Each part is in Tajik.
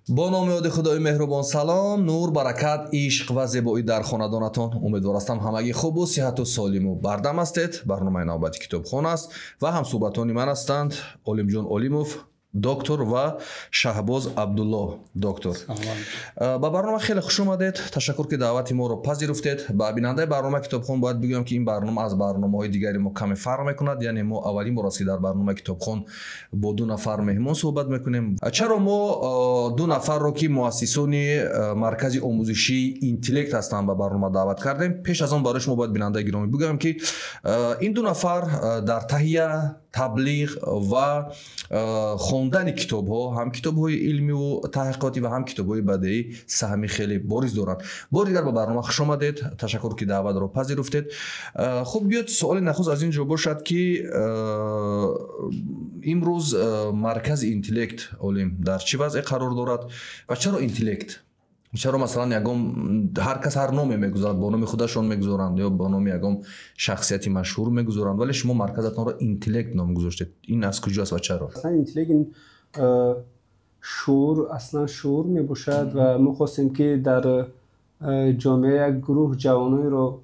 با نام یاد خدای مهربان سلام، نور، برکت، عشق و زیبایی در خاندانتان. امیدوار هستم همگی خوب و صحت و سالم و بردم هستید. برنامه نوبتی کتابخانه است و هم صحبتانی من هستند علیم جان علیموف دکتر و شهباز عبدالله دکتر. با برنامه خیلی خوش اومدید. تشکر که دعوت ما رو پذیرفتید. با بیننده برنامه کتابخوان باید بگم که این برنامه از برنامه‌های دیگری ما کمی فرق میکند. یعنی ما اولین بار است که در برنامه کتابخوان با دو نفر مهمان صحبت میکنیم. چرا ما دو نفر رو که مؤسسان مرکز آموزشی اینتلکت هستند به برنامه دعوت کردیم؟ پیش از آن برایش ما باید بیننده گرامی بگم که این دو نفر در تهیه، تبلیغ و خوندن کتاب ها، هم کتاب های علمی و تحقیقاتی و هم کتاب های بدیهی سهمی خیلی بارز دارند. بار دیگر به برنامه خوش آمدید. تشکر که دعوت رو پذیرفتید. خب بیاد سوال نخست از اینجا باشد که امروز مرکز اینتلکت علم در چه وضع قرار دارد و چرا اینتلکت؟ چرا مثلا یگام هر کس هر نامی میگذارد، با نام خودشون میگذارند یا با نام یگام شخصیتی مشهور میگذارند، ولی شما مرکزتون رو اینتلکت نام گذاشتید. این از کجاست و چرا؟ اصلا اینتلکت این شعور، اصلا شعور میباشد و ما خواستیم که در جامعه یک گروه جوانایی رو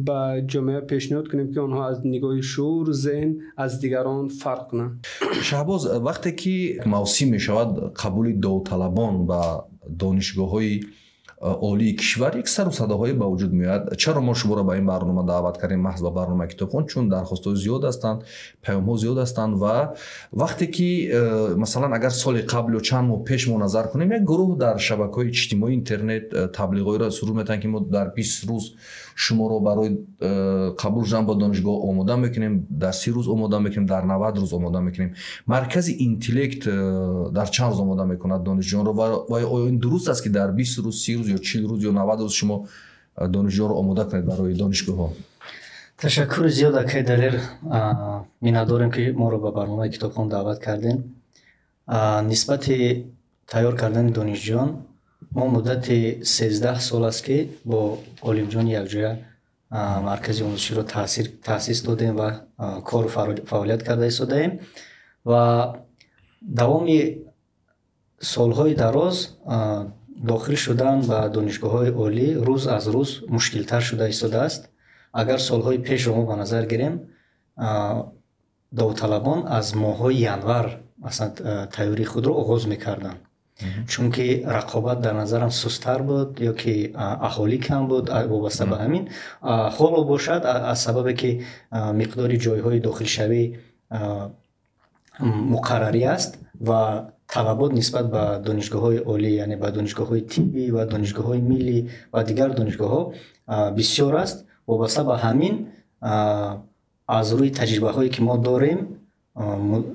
به جامعه پیشنهاد کنیم که آنها از نگاه شعور ذهن از دیگران فرق کنند. شهباز، وقتی که موسم میشود قبول داوطلبان به دانشگاه‌های عالی کشور، یک سر و صداهای به وجود میاد. چرا ما شما را به این برنامه دعوت کردیم محض به برنامه کتابخوان؟ چون درخواست‌ها زیاد هستند، پیام‌ها زیاد هستند و وقتی که مثلا اگر سال قبل و چند ماه پیش ما نظر کنیم، یک گروه در شبکه‌های اجتماعی اینترنت تبلیغاتی را شروع می‌کنند که ما در 20 روز شما رو برای قبول شدن با دانشگاه آماده می‌کنیم، در 30 روز آماده می‌کنیم، در 90 روز آماده می‌کنیم. مرکز اینتلکت در چند روز آماده می‌کند دانشجویان رو و آیا این درست است که در 20 روز، 30 روز یا 40 روز یا 90 روز شما دانشجویان رو آماده کنید برای دانشگاه‌ها؟ تشکر زیاد که دلیر می‌نداریم که ما رو به برنامه کتابخوان دعوت کردین. نسبت تیار کردن دانشجویان ما مدت 13 سال است که با علیم جان یکجا مرکز آموزشی رو تأسیس دادیم و کار فعالیت کرده ایستادیم و دوام سالهای دراز داخل شدن به دانشگاه‌های عالی روز از روز مشکل‌تر شده ایستاده است. اگر سالهای پیش رو ما به نظر گیریم، داوطلبان از ماه‌های ینور مثلا تیاری خود رو آغاز می‌کردند. چون که رقابت در نظرم سست‌تر بود یا که اهالی کم بود، وابسته به همین حالا باشد از سبب که مقدار جای‌های داخل شوی مقرری است و طلبات نسبت به دانشگاه‌های عالی، یعنی به دانشگاه‌های طبی و دانشگاه‌های ملی و دیگر دانشگاه‌ها بسیار است. وابسته به همین از روی تجربه‌هایی که ما داریم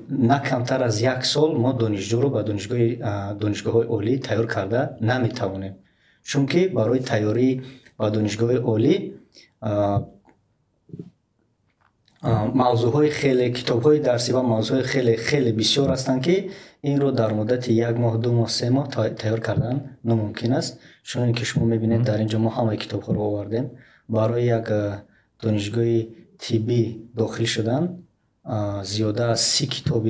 نه کمتر از 1 سال ما دانشجو رو به دانشگاه‌های عالی تیار کرده نمی‌توانیم. چون که برای تیاری به دانشگاه عالی موضوعهای خیلی، کتاب‌های درسی و موضوعهای خیلی بسیار هستند که این رو در مدت 1 ماه، 2 ماه، 3 ماه تیار کردن ناممکن است. چون اینکه شما می‌بینید در اینجا ما همه کتاب‌ها رو آوردیم. برای یک دانشگاه طبی داخل شدن زیاده از 30 کتاب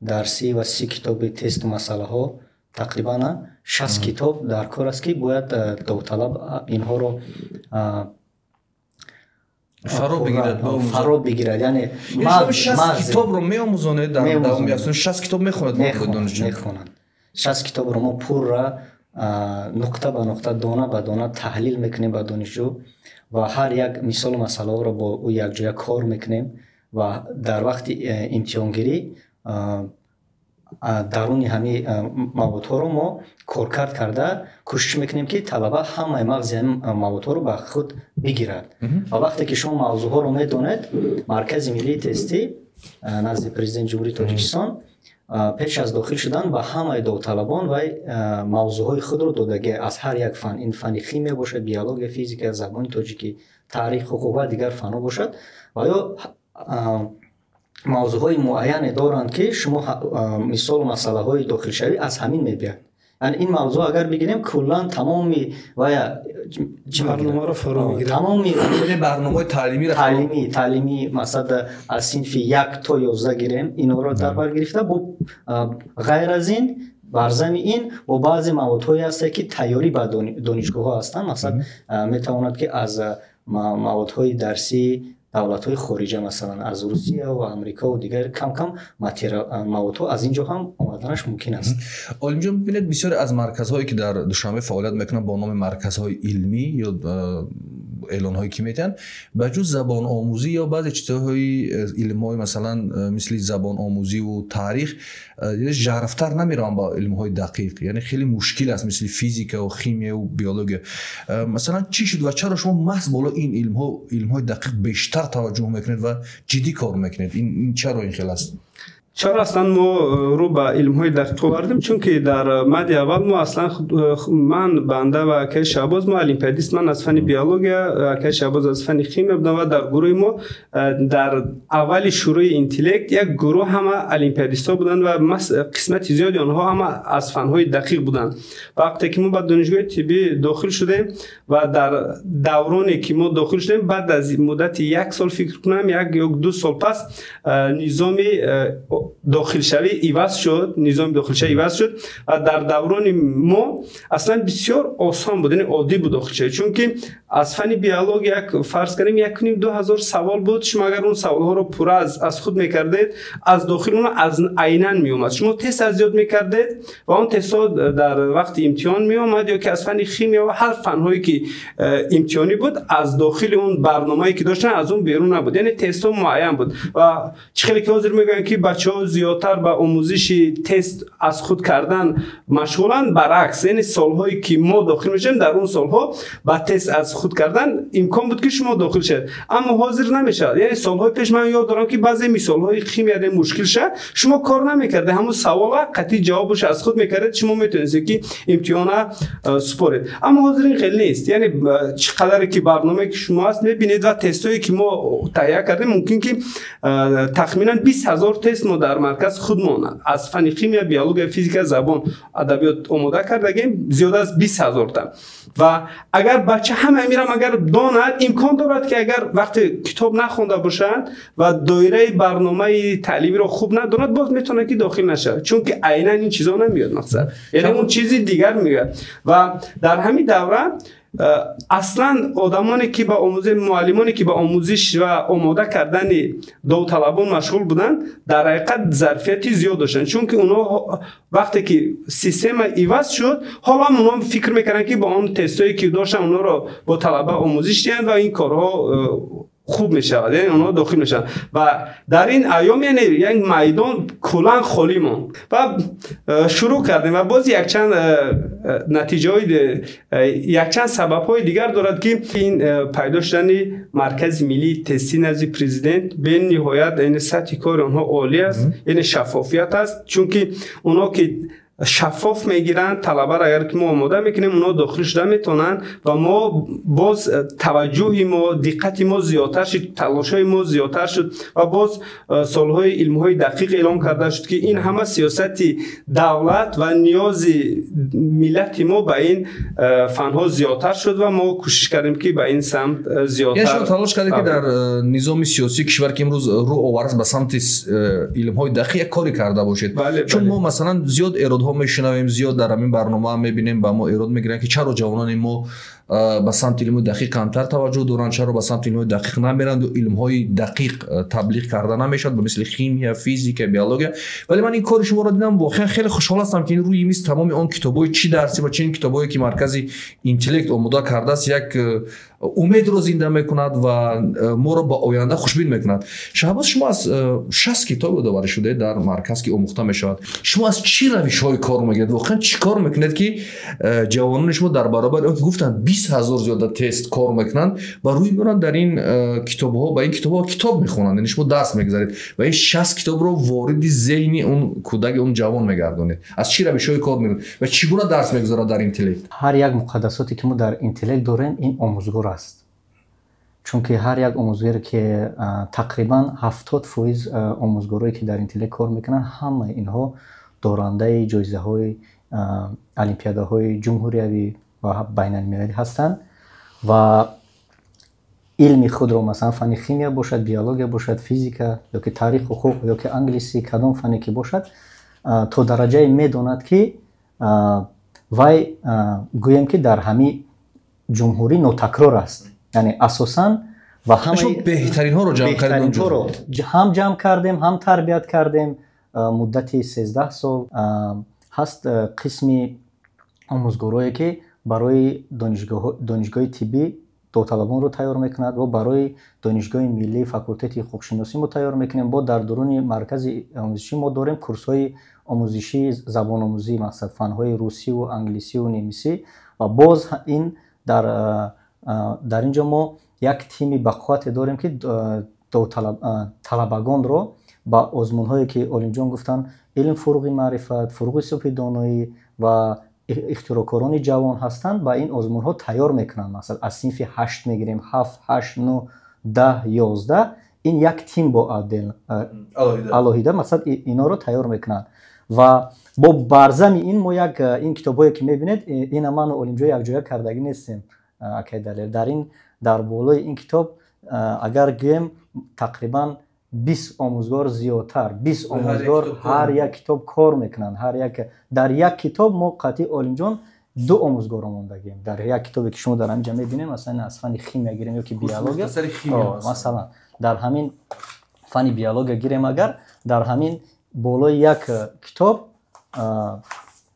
درسی و 30 کتاب تست و مسئله ها، تقریبا 60 کتاب در کار است که باید داوطلب اینها رو فرا بگیرد. یعنی 60 کتاب رو می‌آموزند در دوام یک سال 60 کتاب می‌خواند. 60 کتاب رو ما پر را نقطه به نقطه، دانه به دانه تحلیل میکنیم با دانشجو و هر یک مثال و مسئله رو با او یک جای کار میکنیم و در وقت امتحانگیری درون همه موادها رو ما کارکرد کرده کوشش میکنیم که طلبه همه مغز موادها رو به خود بگیرد. و وقتی که شما موضوعها رو میدونید، مرکز ملی تستی نزد پرزیدنت جمهوری تاجیکستان پیش از داخل شدن به همه داوطلبان و موضوعهای خود رو دادگی از هر یک فن، این فن شیمی باشد، بیولوژی، فیزیک، زبان تاجیکی، تاریخ، حقوق و دیگر فن‌ها باشد و یا موضوعهای معین دارند که شما مثال و مسئله های داخل شوی از همین میبید. یعنی این موضوع اگر بگیریم کلا تمامی و برنامه رو فرا میگیره، تمامی برنامه تعلیمی مثلا از صنف 1 تا 11 گیریم اینا رو در بر گرفته. غیر از این барзами ин бо баъзе маводҳое ҳастанд ки тайёрӣ ба донишгоҳҳо ҳастанд. масалан метавонад ки аз маводҳои дарсӣ давлатҳои хориҷа масалан аз Русия ва Амрикову дигар кам маводҳо аз ин ҷо ҳам омаданаш мумкин аст. олимҷон, бибинед бисёре аз марказҳое ки дар Душанбе фаъолият мекунанд бо номи марказҳои илмӣ ё эълонҳое ки метиҳанд, ба ҷуз забономӯзӣ ё баъзе чизҳои илмҳои масалан мисли забономӯзиву таърих жарфтар намераванд ба илмҳои дақиқ, яъне хеле мушкил аст мисли физикаву химияву биология. Масалан чӣ шуд ва чаро шумо маҳз боло ин илмҳои дақиқ бештар таваҷҷӯҳ мекунед ва ҷиддӣ кор мекунед? Ин чаро ин хел аст? чаро аслан мо рӯ ба илмҳои дақиқ овардем? Чунки дар мадди аввал мо аслан ман банда ва акай Шаҳбоз мо олимпиадист, ман аз фани биология, акай Шаҳбоз аз фани химия будам ва дар гурӯҳи мо дар аввали шурӯи интеллект як гурӯҳ ҳама олимпиадистҳо буданд ва қисмати зиёди онҳо ҳама аз фанҳои дақиқ буданд. Вақте ки мо ба донишгоҳи тиббӣ дохил шудем ва дар давроне ки мо дохил шудем, баъд аз муддати 1 сол фикр кунам 1 ё 2 сол пас низоми дохилшавӣ иваз шуд, низоми дохилшавӣ иваз шуд ва дар даврони мо аслан бисёр осон буд, яъне оддӣ буд дохилшавӣ. Чунки аз фани биология фарз кардем 1,5-2,000 савол буд. Шумо агар он саволҳоро пурра аз худ мекардед, аз дохил он аз айнан меомад. Шумо тест аз ёд мекардед ва он тестҳо дар вақти имтиҳон меомад, ё ки аз фани химия ва ҳар фанҳое ки имтиҳонӣ буд аз дохили он барномае ки доштан аз он берун набуд, яъне тестҳо муайян буд. Ва чӣ хеле ки ҳозир мегӯянд ки бачаҳо зиёдтар ба омӯзиши тест аз худ кардан машғуланд, баръакс, яъне солҳое ки мо дохил мешавем дар он солҳо ба тест аз худ кардан имкон буд ки шумо дохил шавед, аммо ҳозир намешавад. Яъне солҳои пеш ман ёд дорам ки баъзе мисолҳои химия мушкил шуд, шумо кор намекардед, ҳамун савола қатъи ҷавобаш аз худ мекардед, шумо метавонистед ки имтиҳона супоред. Аммо ҳозир ин хел нест. Яъне чӣ қадаре ки барномае ки шумо ҳаст мебинед ва тестҳое ки мо таҳия кардем, мумкин ки тахминан 20,000 тест мо дар марказ худмон аз фани химия, биология, физика, забон, адабиёт омода кардагем зиёда аз 20,000 та. ва агар бача ҳама мирам агар донад, имкон дорад ки агар вақте китоб нахонда бошад ва доираи барномаи таълимиро хуб надонад, боз метавонад ки дохил нашавад, чунки айнан ин чизо намеёд мақсад, яъне он чизи дигар меояд. ва дар ҳамин давра аслан одамоне ки ба омӯзиш, муаллимоне ки ба омӯзиш ва омода кардани довталабон машғул буданд, дар ҳақиқат зарфияти зиёд доштанд, чунки онҳо вақте ки система иваз шуд, ҳоло онҳо фикр мекарданд ки ба он тестҳое ки доштанд онҳоро бо талаба омӯзиш диҳанд ва ин корҳо хуб мешавад, яъне онҳо дохил мешаванд. ва дар ин айём яъне як майдон кулан холӣ монд ва шурӯъ кардем ва боз якчанд натиҷаҳои якчанд сабабҳои дигар дорад ки ин пайдо шудани маркази миллии тестӣ назди президент бениҳоят яъне сатҳи кори онҳо олӣ аст, яъне шаффофият аст, чунки онҳо ки шаффоф мегиранд, талабаро агар ки мо омода мекунем онҳо дохил шуда метавонанд ва мо боз таваҷҷӯҳи мо, диққати мо зиёдтар шуд, талошҳои мо зиёдтар шуд ва боз солҳои илмҳои дақиқ эълон карда шуд ки ин ҳама сиёсати давлат ва ниёзи миллати мо ба ин фанҳо зиёдтар шуд ва мо кӯшиш кардем ки ба ин самт зиёдтар. Яъне шумо талош кардед ки дар низоми сиёсии кишвар ки имрӯз рӯ овард ба самти илмҳои дақиқ як коре карда бошед. Чун мо масалан зиёд эродҳо мешунавем, зиёд дар ҳамин барнома мебинем, ба мо эрод мегиранд ки чаро ҷавонони мо ба самти илмҳои дақиқ камтар таваҷҷӯҳ доранд, чаро ба самти илмҳои дақиқ намеранд ва илмҳои дақиқ таблиғ карда намешавад, ба мисли химия, физика, биология. Вале ман ин кори шуморо дидам, воқеан хеле хушҳол ҳастам ки ин рӯи мис тамоми он китобҳои чӣ дарсӣ ва чӣ китобҳое ки маркази интеллект омода кардааст як умедро зинда мекунад ва моро ба оянда хушбин мекунад. Шаҳбоз, шумо аз 60 китоб ёдоварӣ шудед дар марказ ки омӯхта мешавад. Шумо аз чӣ равишҳои кор мегиред? Воқеан чӣ кор мекунед ки ҷавонони шумо дар баробари он ки гуфтанд 20,000 зиёда тест кор мекунанд ва рӯй меоранд дар ин китобҳо, ба ин китобҳо китоб мехонанд, яъне шумо дарс мегзаред ва ин 60 китобро вориди зеҳни он кудаки он ҷавон мегардонед. Аз чӣ равишҳои кор мекунед ва чӣ гуна дарс мегзарад дар интеллект? ҳар як муқаддасоте ки мо дар интеллект дорем ин омӯзгор аст, чунки ҳар як омӯзгаре ки тақрибан 70% омӯзгорое ки дар интеллект кор мекунанд, ҳамаи инҳо дорандаи ҷоизаҳои олимпиадаҳои ҷумҳуриявӣ ва байналмилалӣ ҳастанд ва илми худро масалан фани химия бошад, биология бошад, физика ёки таърих, ҳуқуқ ёки англисӣ, кадом фане ки бошад, то дараҷае медонад ки вай гӯем ки дар ҳамин ҷумҳурӣ нотакрор аст. Яъне асосан ва ҳамаи беҳтаринҳоро ҳам ҷамъ кардем, ҳам тарбият кардем. муддати 13 сол ҳаст қисми омӯзгорое ки барои донишгоҳи тиббӣ довталабонро тайёр мекунад ва барои донишгоҳи миллии факултети ҳуқуқшиносӣ мо тайёр мекунем. Бо дар дуруни маркази омӯзишӣ мо дорем курсҳои омӯзишии забономӯзӣ, мақсад фанҳои русиву англисиву немисӣ. ва боз ин дар ин ҷо мо як тими бақуввате дорем ки талабагонро ба озмунҳое ки олимҷон гуфтанд илм фуруғи маърифат, фуруғи субҳи доноӣ ва ихтироъкорони ҷавон ҳастанд, ба ин озмунҳо тайёр мекунанд. масалан аз синфи 8 мегирем, 7, 8, 9, 10, 11 ин як тим бо алоҳида масалан иноро тайёр мекунанд. ва бо барзами ин мо як ин китобое ки мебинед, ина ману олимҷо якҷоя кардагӣ нестем акай Далер. дар болои ин китоб агар гӯем тақрибан 20 омӯзгор зиёдтар, 20 омӯзгор ҳар як китоб кор мекунанд. дар як китоб мо қатъи олимҷон 2 омӯзгор мондагием. дар як китобе ки шумо дар ҳамин ҷа мебинем, масалан аз фани химия гирем ёки биология, масалан дар ҳамин фани биология гирем, агар дар ҳамин болои як китоб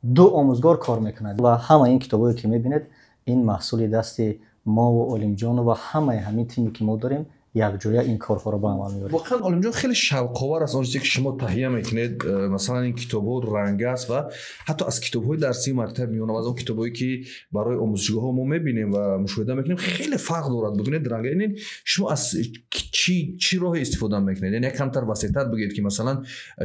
2 омӯзгор кор мекунад. ва ҳама ин китобое ки мебинед ин маҳсули дасти мову олимҷону ва ҳамаи ҳамин тиме ки мо дорем якҷоя ин корҳоро ба амал меорем. воқеан олимҷон хеле шавқовар аст он чизе ки шумо таҳия мекунед. масалан ин китобҳо рангаст ва ҳатто аз китобҳои дарсӣ мактаб миёнам, аз он китобҳое ки барои омӯзишгоҳҳо мо мебинем ва мушоҳида мекунем хеле фарқ дорад. бибинед ранга ин шумо аз чӣ роҳе истифода мекунед? яъне камтар васеътар бигӯед ки масалан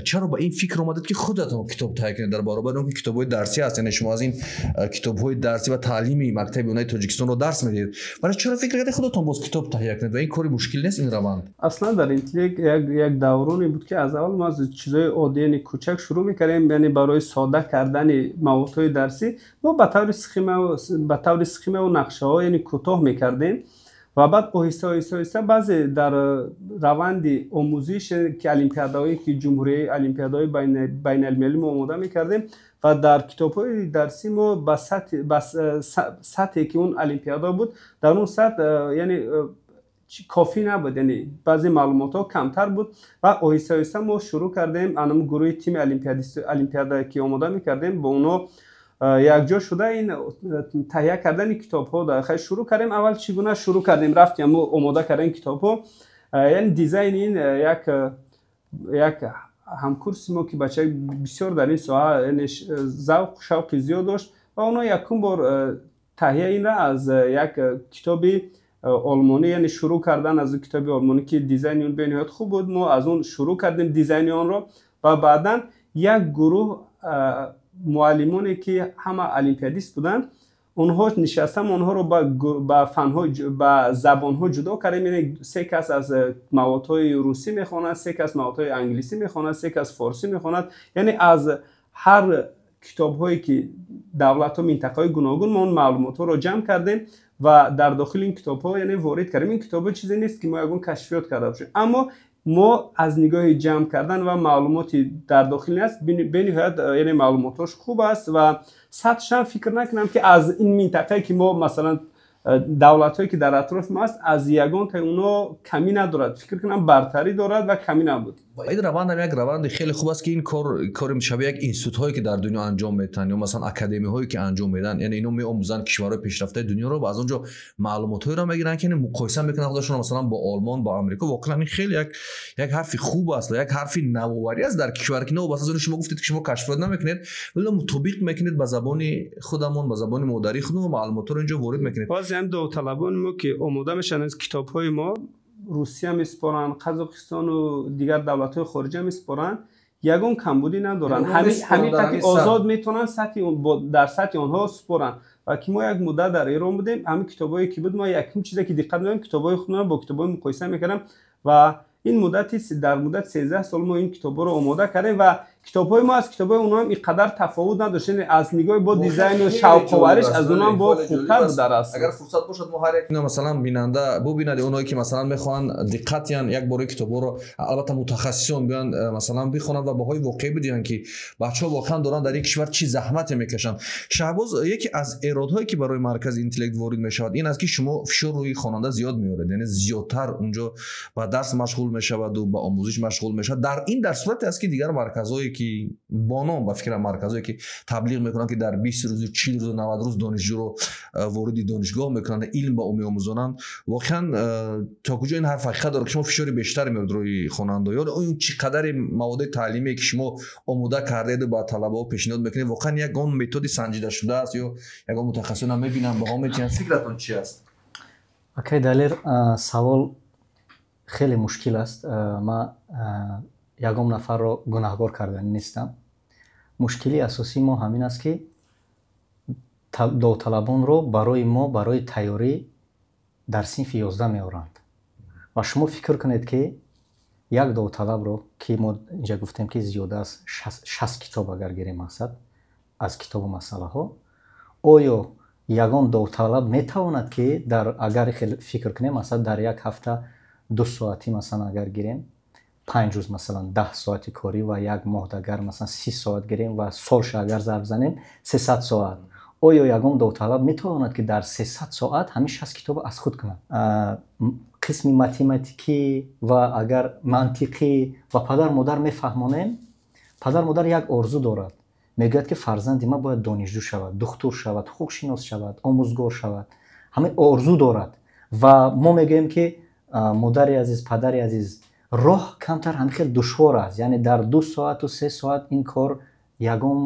чаро ба ин фикр омадед ки худатон китоб таҳия кунед дар баробари он ки китобҳои дарсӣ аст. яъне шумо аз ин китобҳои дарсӣ ва таълими мактаби онаи Тоҷикистонро дарс медиҳед, вале чаро фикр кардед худатон боз китоб таҳия кунед ва ин кори мушкил нест ин раванд? аслан дар интеллект як давроне буд ки аз аввал мо аз чизои оддияни кӯчак шурӯъ мекардем. яъне барои сода кардани маводҳои дарсӣ мо ба таври схемаву нақшаҳо яъне кӯтоҳ мекардем ва баъд оҳиста баъзе дар раванди омӯзиш ки олимпиадаҳое ки ҷумҳурияи олимпиадаҳои байналмилалӣ мо омода мекардем ва дар китобҳои дарсӣ мо ба сатҳе ки он олимпиада буд, дар он сатҳ яъне кофӣ набуд, яъне баъзе маълумотҳо камтар буд ва оҳиста мо шурӯъ кардем анам гурӯҳи тими олимпиада ки омода мекардем бо онҳо якҷо шуда ин таҳия кардани китобҳо дахай шурӯъ кардем. аввал чӣ гуна шурӯъ кардем? рафтем мо омода кардани китобҳо, яъне дизайни ин як ҳамкурси мо ки бачаи бисёр дар ин соҳа яъне завқу шавқи зиёд дошт ва онҳо якум бор таҳия инра аз як китоби олмонӣ, яъне шурӯъ кардан аз китоби олмонӣ ки дизайни он бениҳоят хуб буд. мо аз он шурӯъ кардем дизайни онро ва баъдан як гурӯҳ муаллимоне ки ҳама олимпиадист буданд, онҳо нишастам онҳоро ба фанҳо ба забонҳо ҷудо кардем. яъне 3 кас аз маводҳои русӣ мехонад, 3 кас маводҳои англисӣ мехонад, 3 кас форсӣ мехонад. яъне аз ҳар китобҳое ки давлатҳо минтақаҳои гуногун мо он маълумотҳоро ҷамъ кардем ва дар дохили ин китобҳо яъне ворид кардем. ин китобҳо чизе нест ки мо ягон кашфиёт карда бошем, аммо мо аз нигоҳи ҷамъ кардан ва маълумоти дар дохили аст бениҳоят яъне маълумотҳош хуб аст ва сатҳшам фикр накунам ки аз ин минтақае ки мо масалан давлатҳое ки дар атрофи мо аст аз ягонтаи онҳо камӣ надорад, фикр кунам бартарӣ дорад ва камӣ набуд. ин равандам як раванди хеле хуб аст ки ин кори мешавад як институтҳое ки дар дунё анҷом метаҳанд ё масалан академияҳое ки анҷом медиҳанд, яъне ино меомӯзанд кишварҳои пешрафтаи дунёро ва аз он ҷо маълумотҳоеро мегиранд ки муқоиса мекунанд худашонро масалан бо Олмон, бо Амрико. воқеан ин хеле як ҳарфи хуб аст ва як ҳарфи навоварӣ аст дар кишвар ки навобаста аз оне шумо гуфтед ки шумо кашфиёт намекунед, вале мутобиқ мекунед ба забони худамон, ба забони модари худамон маълумотҳоро инҷо ворид мекунед. баъзе ҳам довталабони мо ки омода мешаванд аз китобҳои мо русия меспоранд, қазоқистону дигар давлатҳои хориҷа меспоранд, ягон камбудӣ надоранд. ҳамин қадри озод метавонанд дар сатҳи онҳо споранд. ва ки мо як муддат дар Эрон будем, ҳамин китобҳое ки буд мо якум чизе ки диққат мекардам, китобҳои худамро бо китобҳои муқоиса мекардам ва ин муддати дар муддати 13 сол мо ин китобҳоро омода кардем ва کتاب‌های ما از کتاب‌های اونها هم اینقدر تفاوت نداشت، از نگاه با دیزاین و شوق آوریش از اونها هم با خوبتر بوده است. اگر فرصت باشد ما هر یک مثلا بیننده ببیند اونایی که مثلا میخوان دقت یان یک بار کتابا رو البته متخصصان بیان مثلا بخونند و باهای واقعی بدین که بچه‌ها واقعا دارن در این کشور چی زحمت میکشن. شهباز، یکی از ایرادهایی که برای مرکز اینتلکت وارد میشود این است که شما فشار روی خواننده زیاد میارید، یعنی زیادتر اونجا با درس مشغول میشود و با آموزش مشغول میشود. در صورتی است که دیگر مرکزایی که با نام به فکر مرکزایی که تبلیغ میکنن که در 20 روز 40 روز 90 روز دانشجو رو وارد دانشگاه میکنن، علم با میآموزونن، واقعا تا کجا این حرف حقیقت داره که شما فشار بیشتری میارید روی خواننده یا اون چقدر مواد تعلیمی که شما آموده کردید با طلبه ها پیشنهاد میکنید واقعا یک اون متد سنجیده شده است یا یک اون متخصصان میبینن با هم میتونن؟ فکرتون چی است؟ окей далер савол хеле мушкил аст. ман ягон нафарро гунаҳгор кардан нестам. мушкили асосии мо ҳамин аст ки довталабонро барои мо барои тайёрӣ дар синфи 11 меоранд ва шумо фикр кунед ки як довталабро ки мо инҷа гуфтем ки зиёда аз 60 китоб агар гирем мақсад аз китобу масъалаҳо, оё ягон довталаб метавонад ки агар фикр кунем масалан дар як ҳафта 2 соати масалан агар гирем 5 рӯз масалан 10 соати корӣ ва як моҳ агар масалан 30 соат гирем ва солша агар зарб занем 300 соат, оё ягон довталаб метавонад ки дар 300 соат ҳамин 60 китобро аз худ кунад? қисми математикӣ ва агар мантиқӣ ва падар модар мефаҳмонем, падар модар як орзу дорад, мегӯяд ки фарзанди ман бояд донишҷӯ шавад, духтур шавад, ҳуқуқшинос шавад, омӯзгор шавад, ҳамин орзу дорад ва мо мегӯем ки модари азиз, падари азиз, роҳ камтар ҳамин хел душвор аст, яъне дар 2 соату 3 соат ин кор ягон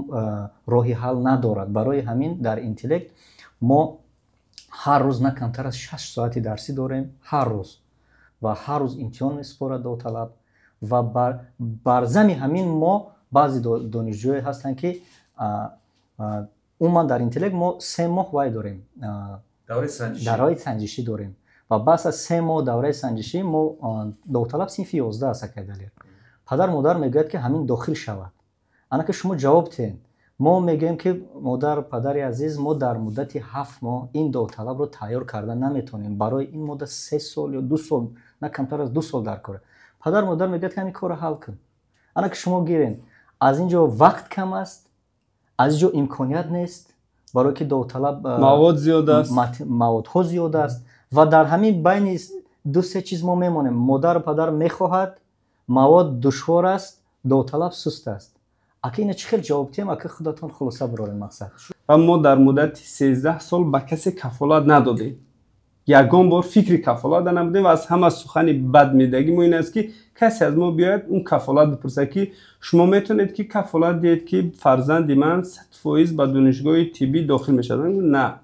роҳи ҳал надорад. барои ҳамин дар интеллект мо ҳар рӯз на камтар аз 6 соати дарсӣ дорем, ҳар рӯз, ва ҳар рӯз имтиҳон месупорад довталаб ва бар зами ҳамин мо баъзе донишҷӯе ҳастанд ки умуман дар интеллект мо 3 моҳ вай дорем, давраи санҷишӣ дорем ва баъд аз 3 моҳ давраи санҷишӣ мо довталаб синфи 11 аст. акайдалер падар модар мегӯяд ки ҳамин дохил шавад. ана ки шумо ҷавоб тен, мо мегӯем ки модар падари азиз, мо дар муддати 7 моҳ ин довталабро тайёр карда наметавонем, барои ин модда 3 сол ё 2 сол на камтар аз 2 сол дар кора. падар модар мегӯяд ки ҳамин корро ҳал кун. ана ки шумо гирен аз ин ҷо вақт кам аст, аз ин ҷо имконият нест, барое ки довталаб мавод зиёд аст, маводҳо зиёд аст ва дар ҳамин байни 2-3 чиз мо мемонем. модару падар мехоҳад, мавод душвор аст, довталаб суст аст. ака ина чӣ хел ҷавоб тем? ака худатон хулоса барои мақсад. ва мо дар муддати 13 сол ба касе кафолат надодем, ягон бор фикри кафолат намудем ва аз ҳама сухани бадмедагӣ мо ин аст ки касе аз мо биёяд ун кафолат бипурсад ки шумо метавонед ки кафолат диҳед ки фарзанди ман 100% ба донишгоҳи тиббӣ дохил мешавад? на,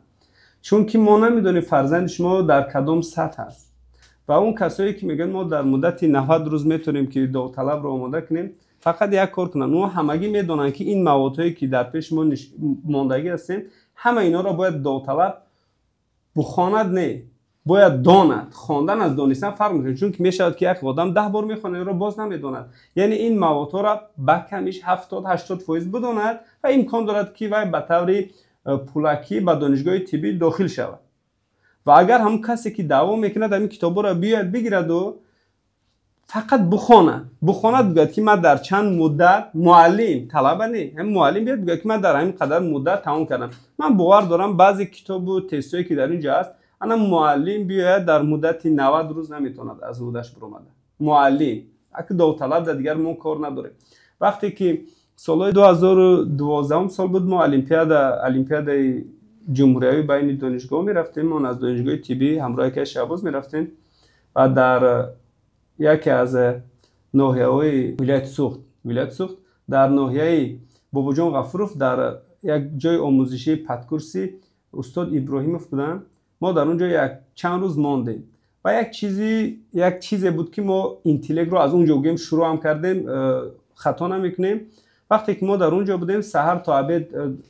чунки мо намедонем фарзанди шумо дар кадом сатҳ аст. ва он касое ки мегӯянд мо дар муддати 90 рӯз метавонем ки довталабро омода кунем, фақат як кор кунанд. оно ҳамагӣ медонанд ки ин маводҳое ки дар пеши мо мондагӣ ҳастем, ҳама инҳоро бояд довталаб бухонад, не бояд донад. хондан аз донистан фарқ мекунад, чунки мешавад ки як одам 10 бор мехонад, инро боз намедонад. яъне ин маводҳоро ба камиш 70-80% бидонад ва имкон дорад ки вай ба таври пулакӣ ба донишгоҳи тиббӣ дохил шавад. ва агар ҳамон касе ки даъво мекунад ҳамин китобҳоро биёяд бигираду фақат бухонад бигӯяд ки ман дар чанд муддат, муаллим талаба не, ҳамин муаллим биёяд бигӯяд ки ман дар ҳамин қадар муддат тамом кардам. ман бовар дорам баъзе китобу тестҳое ки дар ин ҷо аст, ана муаллим биёяд дар муддати 90 рӯз наметавонад аз ҳудаш биромада. муаллим аки довталаб да дигар мо кор надорем. вақте ки солҳои 2012 сол буд, мо олимпиадаи ҷумҳуриявӣ байни донишгоҳ мерафтем, он аз донишгоҳи тиббӣ ҳамроҳи ки Шаҳбоз мерафтем ва дар яке аз ноҳияҳои вилояти Суғд дар ноҳияи Бобоҷон Ғафуров дар як ҷои омӯзишии падкурси устод Иброҳимов буданд. мо дар он ҷо як чанд рӯз мондем ва як чизе буд ки мо интеллектро аз он ҷо гӯем шурӯъ кардем, хато намекунем. вақте ки мо дар он ҷо будем, саҳар то абед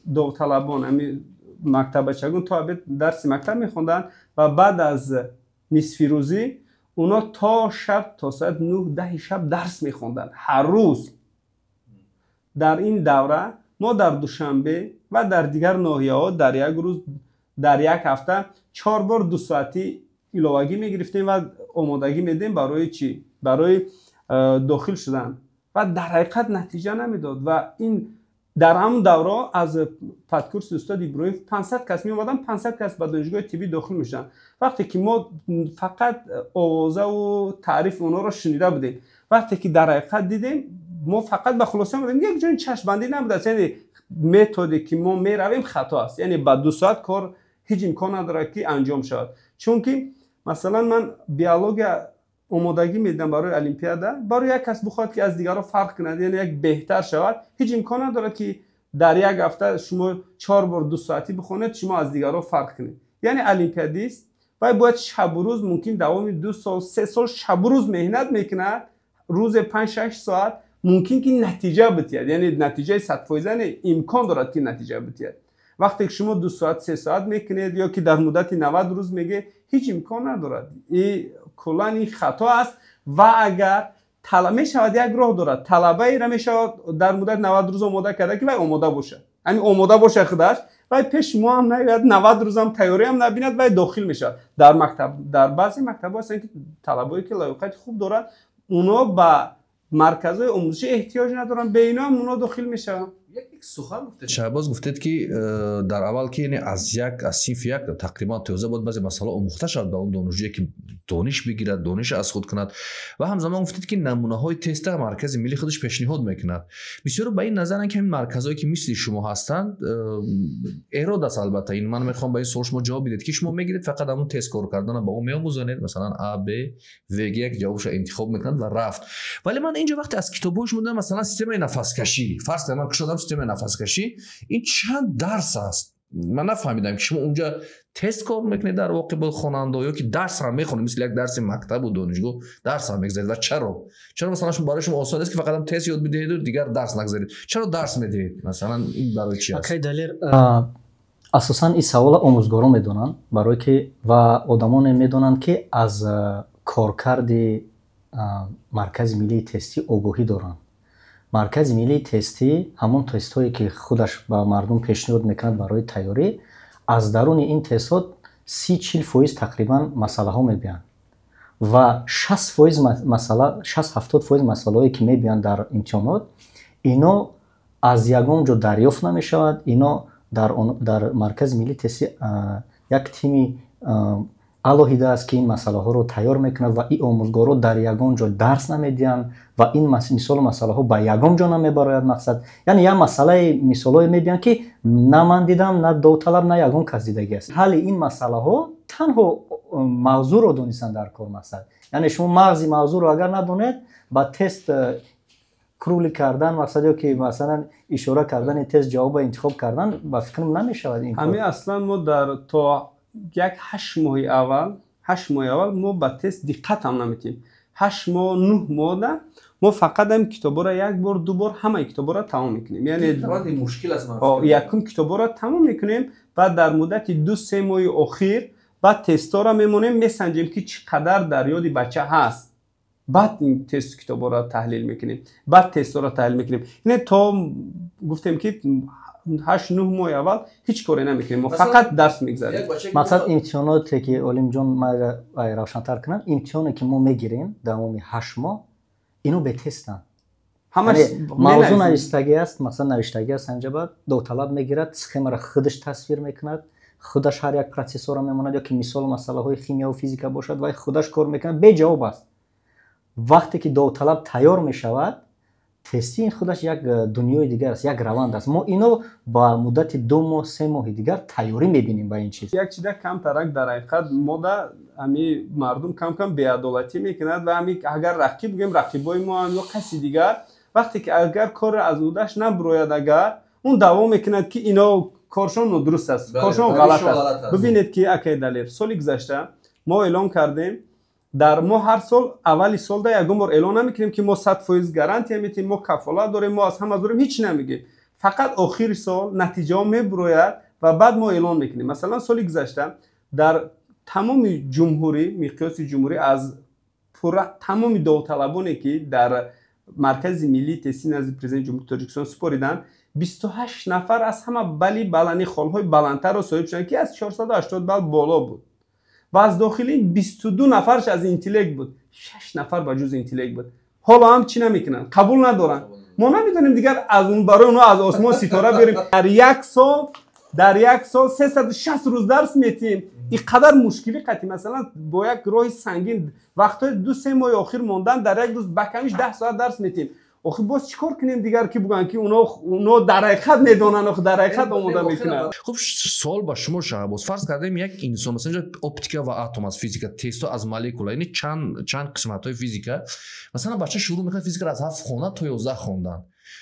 довталабон мактабачагон то абед дарси мактаб мехонданд ва баъд аз нисфи рӯзӣ اونا تا شب تا ساعت 9-10 شب درس میخوندن هر روز. در این دوره ما در دوشنبه و در دیگر ناحیه‌ها در یک روز در یک هفته 4 بار 2 ساعتی ایلوگی میگرفتیم و آمادگی میدیم برای چی؟ برای داخل شدن و در حقیقت نتیجه نمیداد و این در همون دوره از پادکورس استاد ابراهیم 500 کس می اومدن، 500 کس به دانشگاه طبی داخل میشدن. وقتی که ما فقط آوازه و تعریف اونا رو شنیده بودیم، وقتی که در حقیقت دیدیم ما فقط به خلاصه میگیم یک جای چشم بندی نبوده، یعنی متدی که ما میرویم خطا است، یعنی بعد 2 ساعت کار هیچ امکان نداره که انجام شود. چون که مثلا من بیولوژی آمادگی میدم برای المپیادا، برای یک کس بخواد که از دیگران فرق کنه یعنی یک بهتر شود، هیچ امکان نداره که در یک هفته شما 4 بار 2 ساعتی بخونید شما از دیگران فرق کنید. یعنی المپیادیست باید شب و روز ممکن دوام 2 سال 3 سال شب و روز مهنت میکنه، روز 5 6 ساعت ممکن که نتیجه بتید، یعنی نتیجه 100% امکان دارد که نتیجه بتید. وقتی که شما 2 ساعت 3 ساعت میکنید یا که در مدت 90 روز میگه هیچ امکان ندارد. این کلا این خطا است و اگر طلب میشود یک راه دارد، طلبه ای را میشود در مدت 90 روز آماده کرده که وای آماده باشه، یعنی آماده باشه خودش و پیش ما هم نیاد 90 روز هم تیاری هم نبیند و داخل میشه. در مکتب در بعضی مکتب‌ها هستن که طلبه‌ای که لایقت خوب دارن اونا با مرکزهای آموزشی احتیاج ندارن، به اینا هم اونا داخل میشن. یک سخن گفتید شهباز، گفتید که در اول که یعنی از صنف یک تقریبا تازه بود بعضی مسائل آموخته شد به اون دانشجویی که دانش بگیرد، دانش از خود کند و همزمان گفتید که نمونه های تست مرکز ملی خودش پیشنهاد میکند. بسیار به این نظرن که این مرکزایی که مثل شما هستند ایراد است. البته این من میخوام به این سوال شما جواب بدید که شما میگیرید فقط همون تست کار کردن با اون میآموزونید، مثلا ا ب و یک جوابش انتخاب میکنند و رفت. ولی من اینجا وقتی از کتابش موندم مثلا سیستم نفس کشی فرض من شدم سیستم نفس کشی این چند درس است؟ من نفهمیدم که شما اونجا تست کار میکنید در واقع با خواننده یا که درس را میخونید مثل یک درس مکتب و دانشگاه درس را میگذارید و چرا مثلا شما برای شما آسان است که فقط هم تست یاد بدهید و دیگر درس نگذارید؟ چرا درس میدهید؟ مثلا این برای چی است؟ اوکی دلیر اساسا این سوال آموزگاران میدونن برای که و آدمان میدونن که از کارکرد مرکز ملی تستی آگاهی دارن. مرکز ملی تستی همون تست هایی که خودش با مردم پیشنهاد میکند برای تیاری، از درون این تست ها 30-40% تقریبا مسئله ها میبینن و 60% مسئله 60-70% مسئله هایی که میبینن در امتحانات اینا از یگان جا دریافت نمیشود. اینا در مرکز ملی تستی یک تیمی الهیده است که این مسئله ها رو تیار میکنه و این آموزگارا در یگان جا درس نمیدین و این مثال مسئله ها به یگان جا نمیبراید مقصد. یعنی یه مسئله مثالای میدین که نه من دیدم نه داوطلب نه یگان کس دیدگی است. حل این مسئله ها تنها موضوع رو دونستن در کار مقصد. یعنی شما مغزی موضوع رو اگر ندونید با تست کرولی کردن مقصد یا که مثلا اشاره کردن تست جواب انتخاب کردن با فکرم نمیشود. این همین اصلا ما در تا یک 8 ماه اول ما به تست دقت هم نمیتیم. 8 ماه 9 ماه ما فقط هم کتابا را یک بار 2 بار همه کتابا را تمام میکنیم. یعنی این مشکل است. یکم کتابا را تمام میکنیم بعد در مدت 2-3 ماه اخیر بعد تستا را میمونیم میسنجیم که چقدر در یاد بچه هست. بعد این تست کتابا را تحلیل میکنیم، بعد تستا را تحلیل میکنیم. یعنی تا گفتیم که 8-9 ماه اول هیچ کاری نمیکنیم، ما فقط درس میگذاریم. مثلا امتحاناتی که علیم جان ما روشن‌تر کنن، امتحانی که ما میگیریم تمام 8 ماه اینو به تستن همش موضوع نوشتگی است. مثلا نوشتگی است اینجا بعد داوطلب میگیرد سخم را خودش تصویر میکند، خودش هر یک پروسسور میموند یا که مثال مسئله های شیمی و فیزیک باشد و خودش کار میکنه به جواب است. وقتی که داوطلب تیار میشود تستی این خودش یک دنیای دیگر است، یک روند است. ما اینو با مدت 2 ماه 3 ماه دیگر تیاری میبینیم با این چیز. یک چیز کم ترک در حقیقت ما در امی مردم کم بی‌عدالتی میکند و امی اگر رقیب بگیم رقیبای ما هم یا کسی دیگر وقتی که اگر کار از اودش نبروید اگر اون دوام میکند که اینا کارشون درست است، کارشون غلط است. ببینید که اکی دلیر سال گذشته ما اعلام کردیم در ما هر سال اولی سال ده یکم بار اعلان نمیکنیم که ما 100% گارانتی میتیم، ما کفالت داریم، ما از همه داریم، هیچ نمیگیم. فقط آخر سال نتیجه میبروید و بعد ما اعلان میکنیم. مثلا سال گذشته در تمام جمهوری مقیاس جمهوری از تمام داوطلبانی که در مرکز ملی تحصیل نزد پرزیدنت جمهوری تاجیکستان سپاریدن. 28 نفر از همه بلندی خالهای بلندتر را صاحب شدن که از 480 بال بالا بود و از داخل این 22 نفرش از اینتلکت بود، 6 نفر با جز اینتلکت بود. حالا هم چی نمیکنن؟ قبول ندارن. ما نمیدونیم دیگر از اون برای اونها از آسمان ستاره بیاریم. در یک سال 360 روز درس میتیم. اینقدر مشکلی قطعی مثلا با یک راه سنگین وقتا 2-3 ماه آخر موندن در یک روز بکمیش 10 ساعت درس میتیم. آخه باز چیکار کنیم دیگر که بگن که اونا در حقیقت میدونن، آخه در حقیقت آماده میکنن. خب سوال با شما شهباز، فرض کردیم یک انسان مثلا اپتیکا و اتم از فیزیک، تستو از مولکولا، یعنی چند قسمت های فیزیک، مثلا بچه شروع میکنه فیزیک را از 7 خوندن تا 11 خوندن.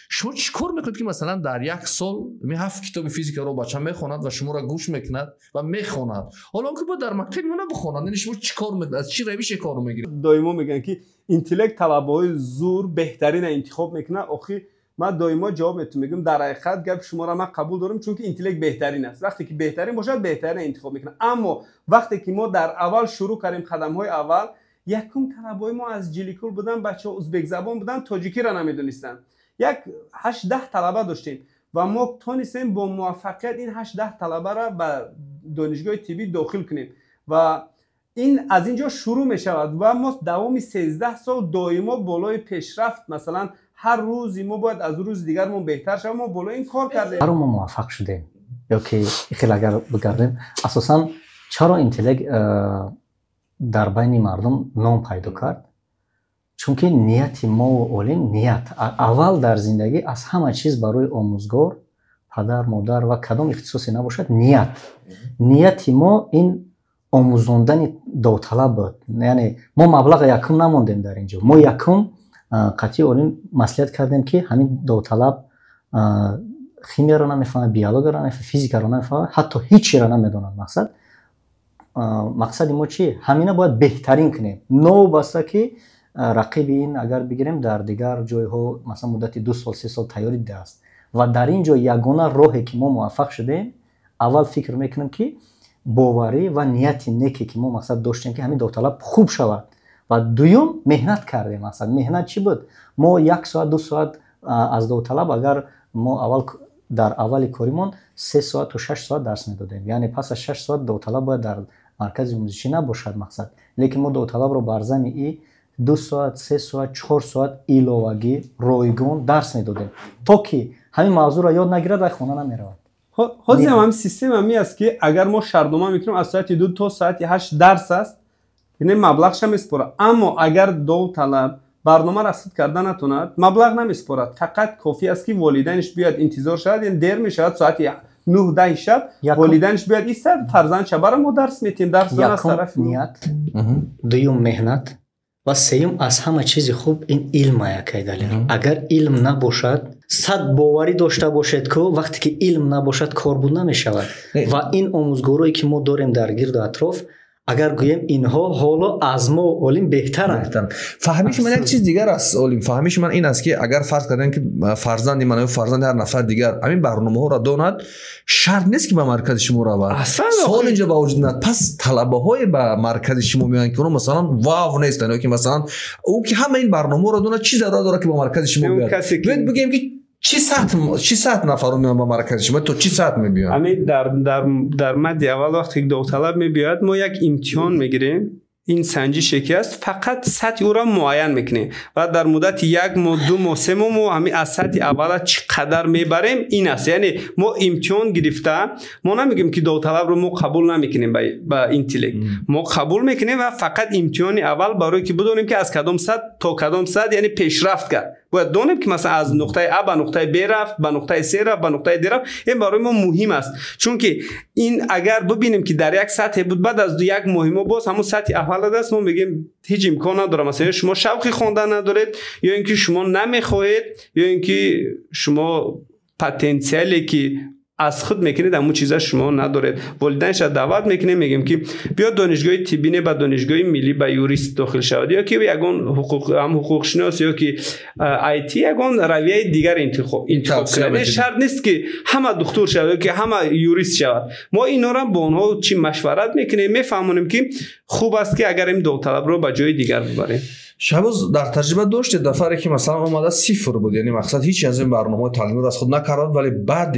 شما چیکار میکنید که مثلا در یک سال 7 کتاب فیزیک رو بچه میخواند و شما را گوش میکند و میخواند، حالا که با در مکتب نبخواند؟ یعنی شما چیکار میکنید؟ از چی روش کارو میگیرید؟ دائما میگن که اینتלקت طلبه‌های زور بهترین انتخاب میکنه. آخه من دائما جواب میگم در حقیقت گپ شما را من قبول دارم، چون که اینتלקت بهترین است. وقتی که بهترین باشد بهترین انتخاب میکنه. اما وقتی که ما در اول شروع کردیم قدم‌های اول، یکم طلبه‌های ما از جلیکول بودن، بچه‌ها ازبک زبان بودن، تاجیکی را نمیدونستن. یک 8-10 طلبه داشتیم و ما تونستیم با موفقیت این 8-10 طلبه را به دانشگاه طبی داخل کنیم و این از اینجا شروع می شود و ما دوام 13 سال دائما بالای پیشرفت، مثلا هر روزی ما باید از روز دیگرمون بهتر شویم. ما بالای این کار کردیم. چرا ما موفق شدیم؟ یا که خیلی اگر بگردیم اساسا چرا اینتלקت در بین مردم نام پیدا کرد؟ چون که نیت ما و علم، نیت اول در زندگی از همه چیز برای آموزگار پدر مادر و کدام اختصاصی نباشد، نیت ما این آموزاندن داوطلب بود. یعنی ما مبلغ یکم نموندیم در اینجا، ما یکم قطعی علم مصلحت کردیم که همین داوطلب خیمیا رو نمیفهمه، بیولوژی رو نمیفهمه، فیزیک رو نمیفهمه، حتی هیچی رو نمیدونن. مقصد ما چیه؟ همینا باید بهترین کنیم، نو بسته که رقیب این اگر بگیریم در دیگر جایها مثلا مدت 2 سال 3 سال تیاری دیده است و در اینجا یگانه راهی که ما موفق شدیم، اول فکر میکنیم که باوری و نیت نیکی که ما مقصد داشتیم که همین داوطلب خوب شود و دوم مهنت کردیم. مثلا مهنت چی بود؟ ما 1 ساعت 2 ساعت از داوطلب اگر ما اول در اول کاریمون 3 ساعت تا 6 ساعت درس میدادیم، یعنی پس از 6 ساعت داوطلب باید در مرکز آموزشی نباشد مقصد، لیکن ما داوطلب رو بر زمین 2 ساعت 3 ساعت 4 ساعت ایلوگی رایگان درس میدادیم تا که همین موضوع را یاد نگیرد و خونه نمیرود. حاضر هم سیستم همی است که اگر ما شرطنامه میکنیم از ساعت 2 تا ساعت 8 درس است، یعنی مبلغش هم میسپاره. اما اگر داوطلب برنامه رصد کرده نتوند، مبلغ نمیسپارد. فقط کافی است که والدینش بیاد انتظار شود، یعنی دیر میشود ساعت 9-10 شب والدینش بیاد ایستاد فرزند شب برای ما درس میتیم. درس دادن از طرف نیت، دوم مهنت و سوم از همه چیز خوب این علم یکی دلیل. اگر علم نباشد، صد باوری داشته باشد که وقتی که علم نباشد کاربرد نمیشود و این آموزگارایی که ما داریم در گرد و اطراف، اگر گویم اینها حالا از ما اولیم بهترند. فهمیش من یک چیز دیگر است اولیم، فهمیش من این است که اگر فرض کردن که فرزند من و فرزند هر نفر دیگر همین برنامه ها را داند، شرط نیست که به مرکز شما رود. سوال اینجا با وجود ندارد. پس طلبه های به مرکز شما میان که اونها مثلا واو نیستن، که مثلا او که همه این برنامه را داند چی ضرر داره که به مرکز شما بیاد؟ بگیم که چی ساعت نفر رو میان با مرکز شما، تو چی ساعت میبیان؟ همین در مد اول وقتی که داوطلب میبیاد ما یک امتحان میگیریم. این سنجی شکست فقط سطح او را معین میکنیم و در مدت 1 ماه 2 ماه 3 ماه همین از سطح اول چقدر میبریم این است. یعنی ما امتحان گرفته، ما نمیگیم که داوطلب رو ما قبول نمیکنیم با اینتلکت، ما قبول میکنیم و فقط امتحان اول برای که بدونیم که از کدام سطح تا کدام سطح یعنی پیشرفت کرد. باید دونیم که مثلا از نقطه A به نقطه B رفت، به نقطه C رفت، به نقطه D رفت. این برای ما مهم است، چون که این اگر ببینیم که در یک سطح بود بعد از 1 ماه ما باز همون سطح اول است، ما میگیم هیچ امکان نداره، مثلا شما شوقی خوندن ندارید، یا اینکه شما نمیخواهید، یا اینکه شما پتانسیلی که از خود میکنید همون چیزا شما ندارید. والدینش دعوت میکنیم، میگیم که بیا دانشگاه طبی نه به دانشگاه ملی به یوریست داخل شود، یا که یگان حقوق شناس یا که آی تی یگان رویه دیگر انتخاب کنید. شرط نیست که همه دکتر شود که همه یوریست شود. ما اینا را با اونها چی مشورت میکنیم، میفهمونیم که خوب است که اگر این داوطلب رو به جای دیگر ببریم. شبوز در تجربه داشتید نفری که مثلا اومده صفر بود، یعنی مقصد هیچ از این برنامه تعلیمی رو از خود نکرد ولی بعد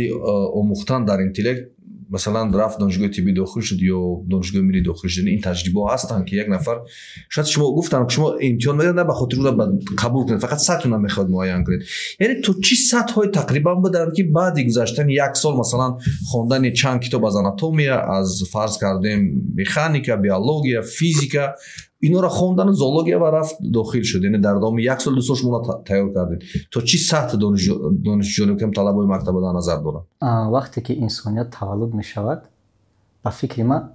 آموختن در اینتلکت مثلا رفت دانشگاه طبی داخل شد یا دانشگاه ملی داخل شد. این تجربه هستن که یک نفر شاید شما گفتن که شما امتحان میدید نه به خاطر رو قبول کنید، فقط سطح رو میخواد معین کنید. یعنی تو چی سطح های تقریبا بودن که بعد گذشتن یک سال مثلا خواندن چند کتاب از آناتومیا، از فرض کردیم مکانیکا، بیولوژی، فیزیکا، اینا را خوندن، زولوژیا و رفت داخل شد. یعنی در ادامه یک سال دو سال شما تیار کردید. تو چی سطح دانشجویان که طلبای مکتب در نظر دارن؟ وقتی که انسانیت تولد می شود با فکر من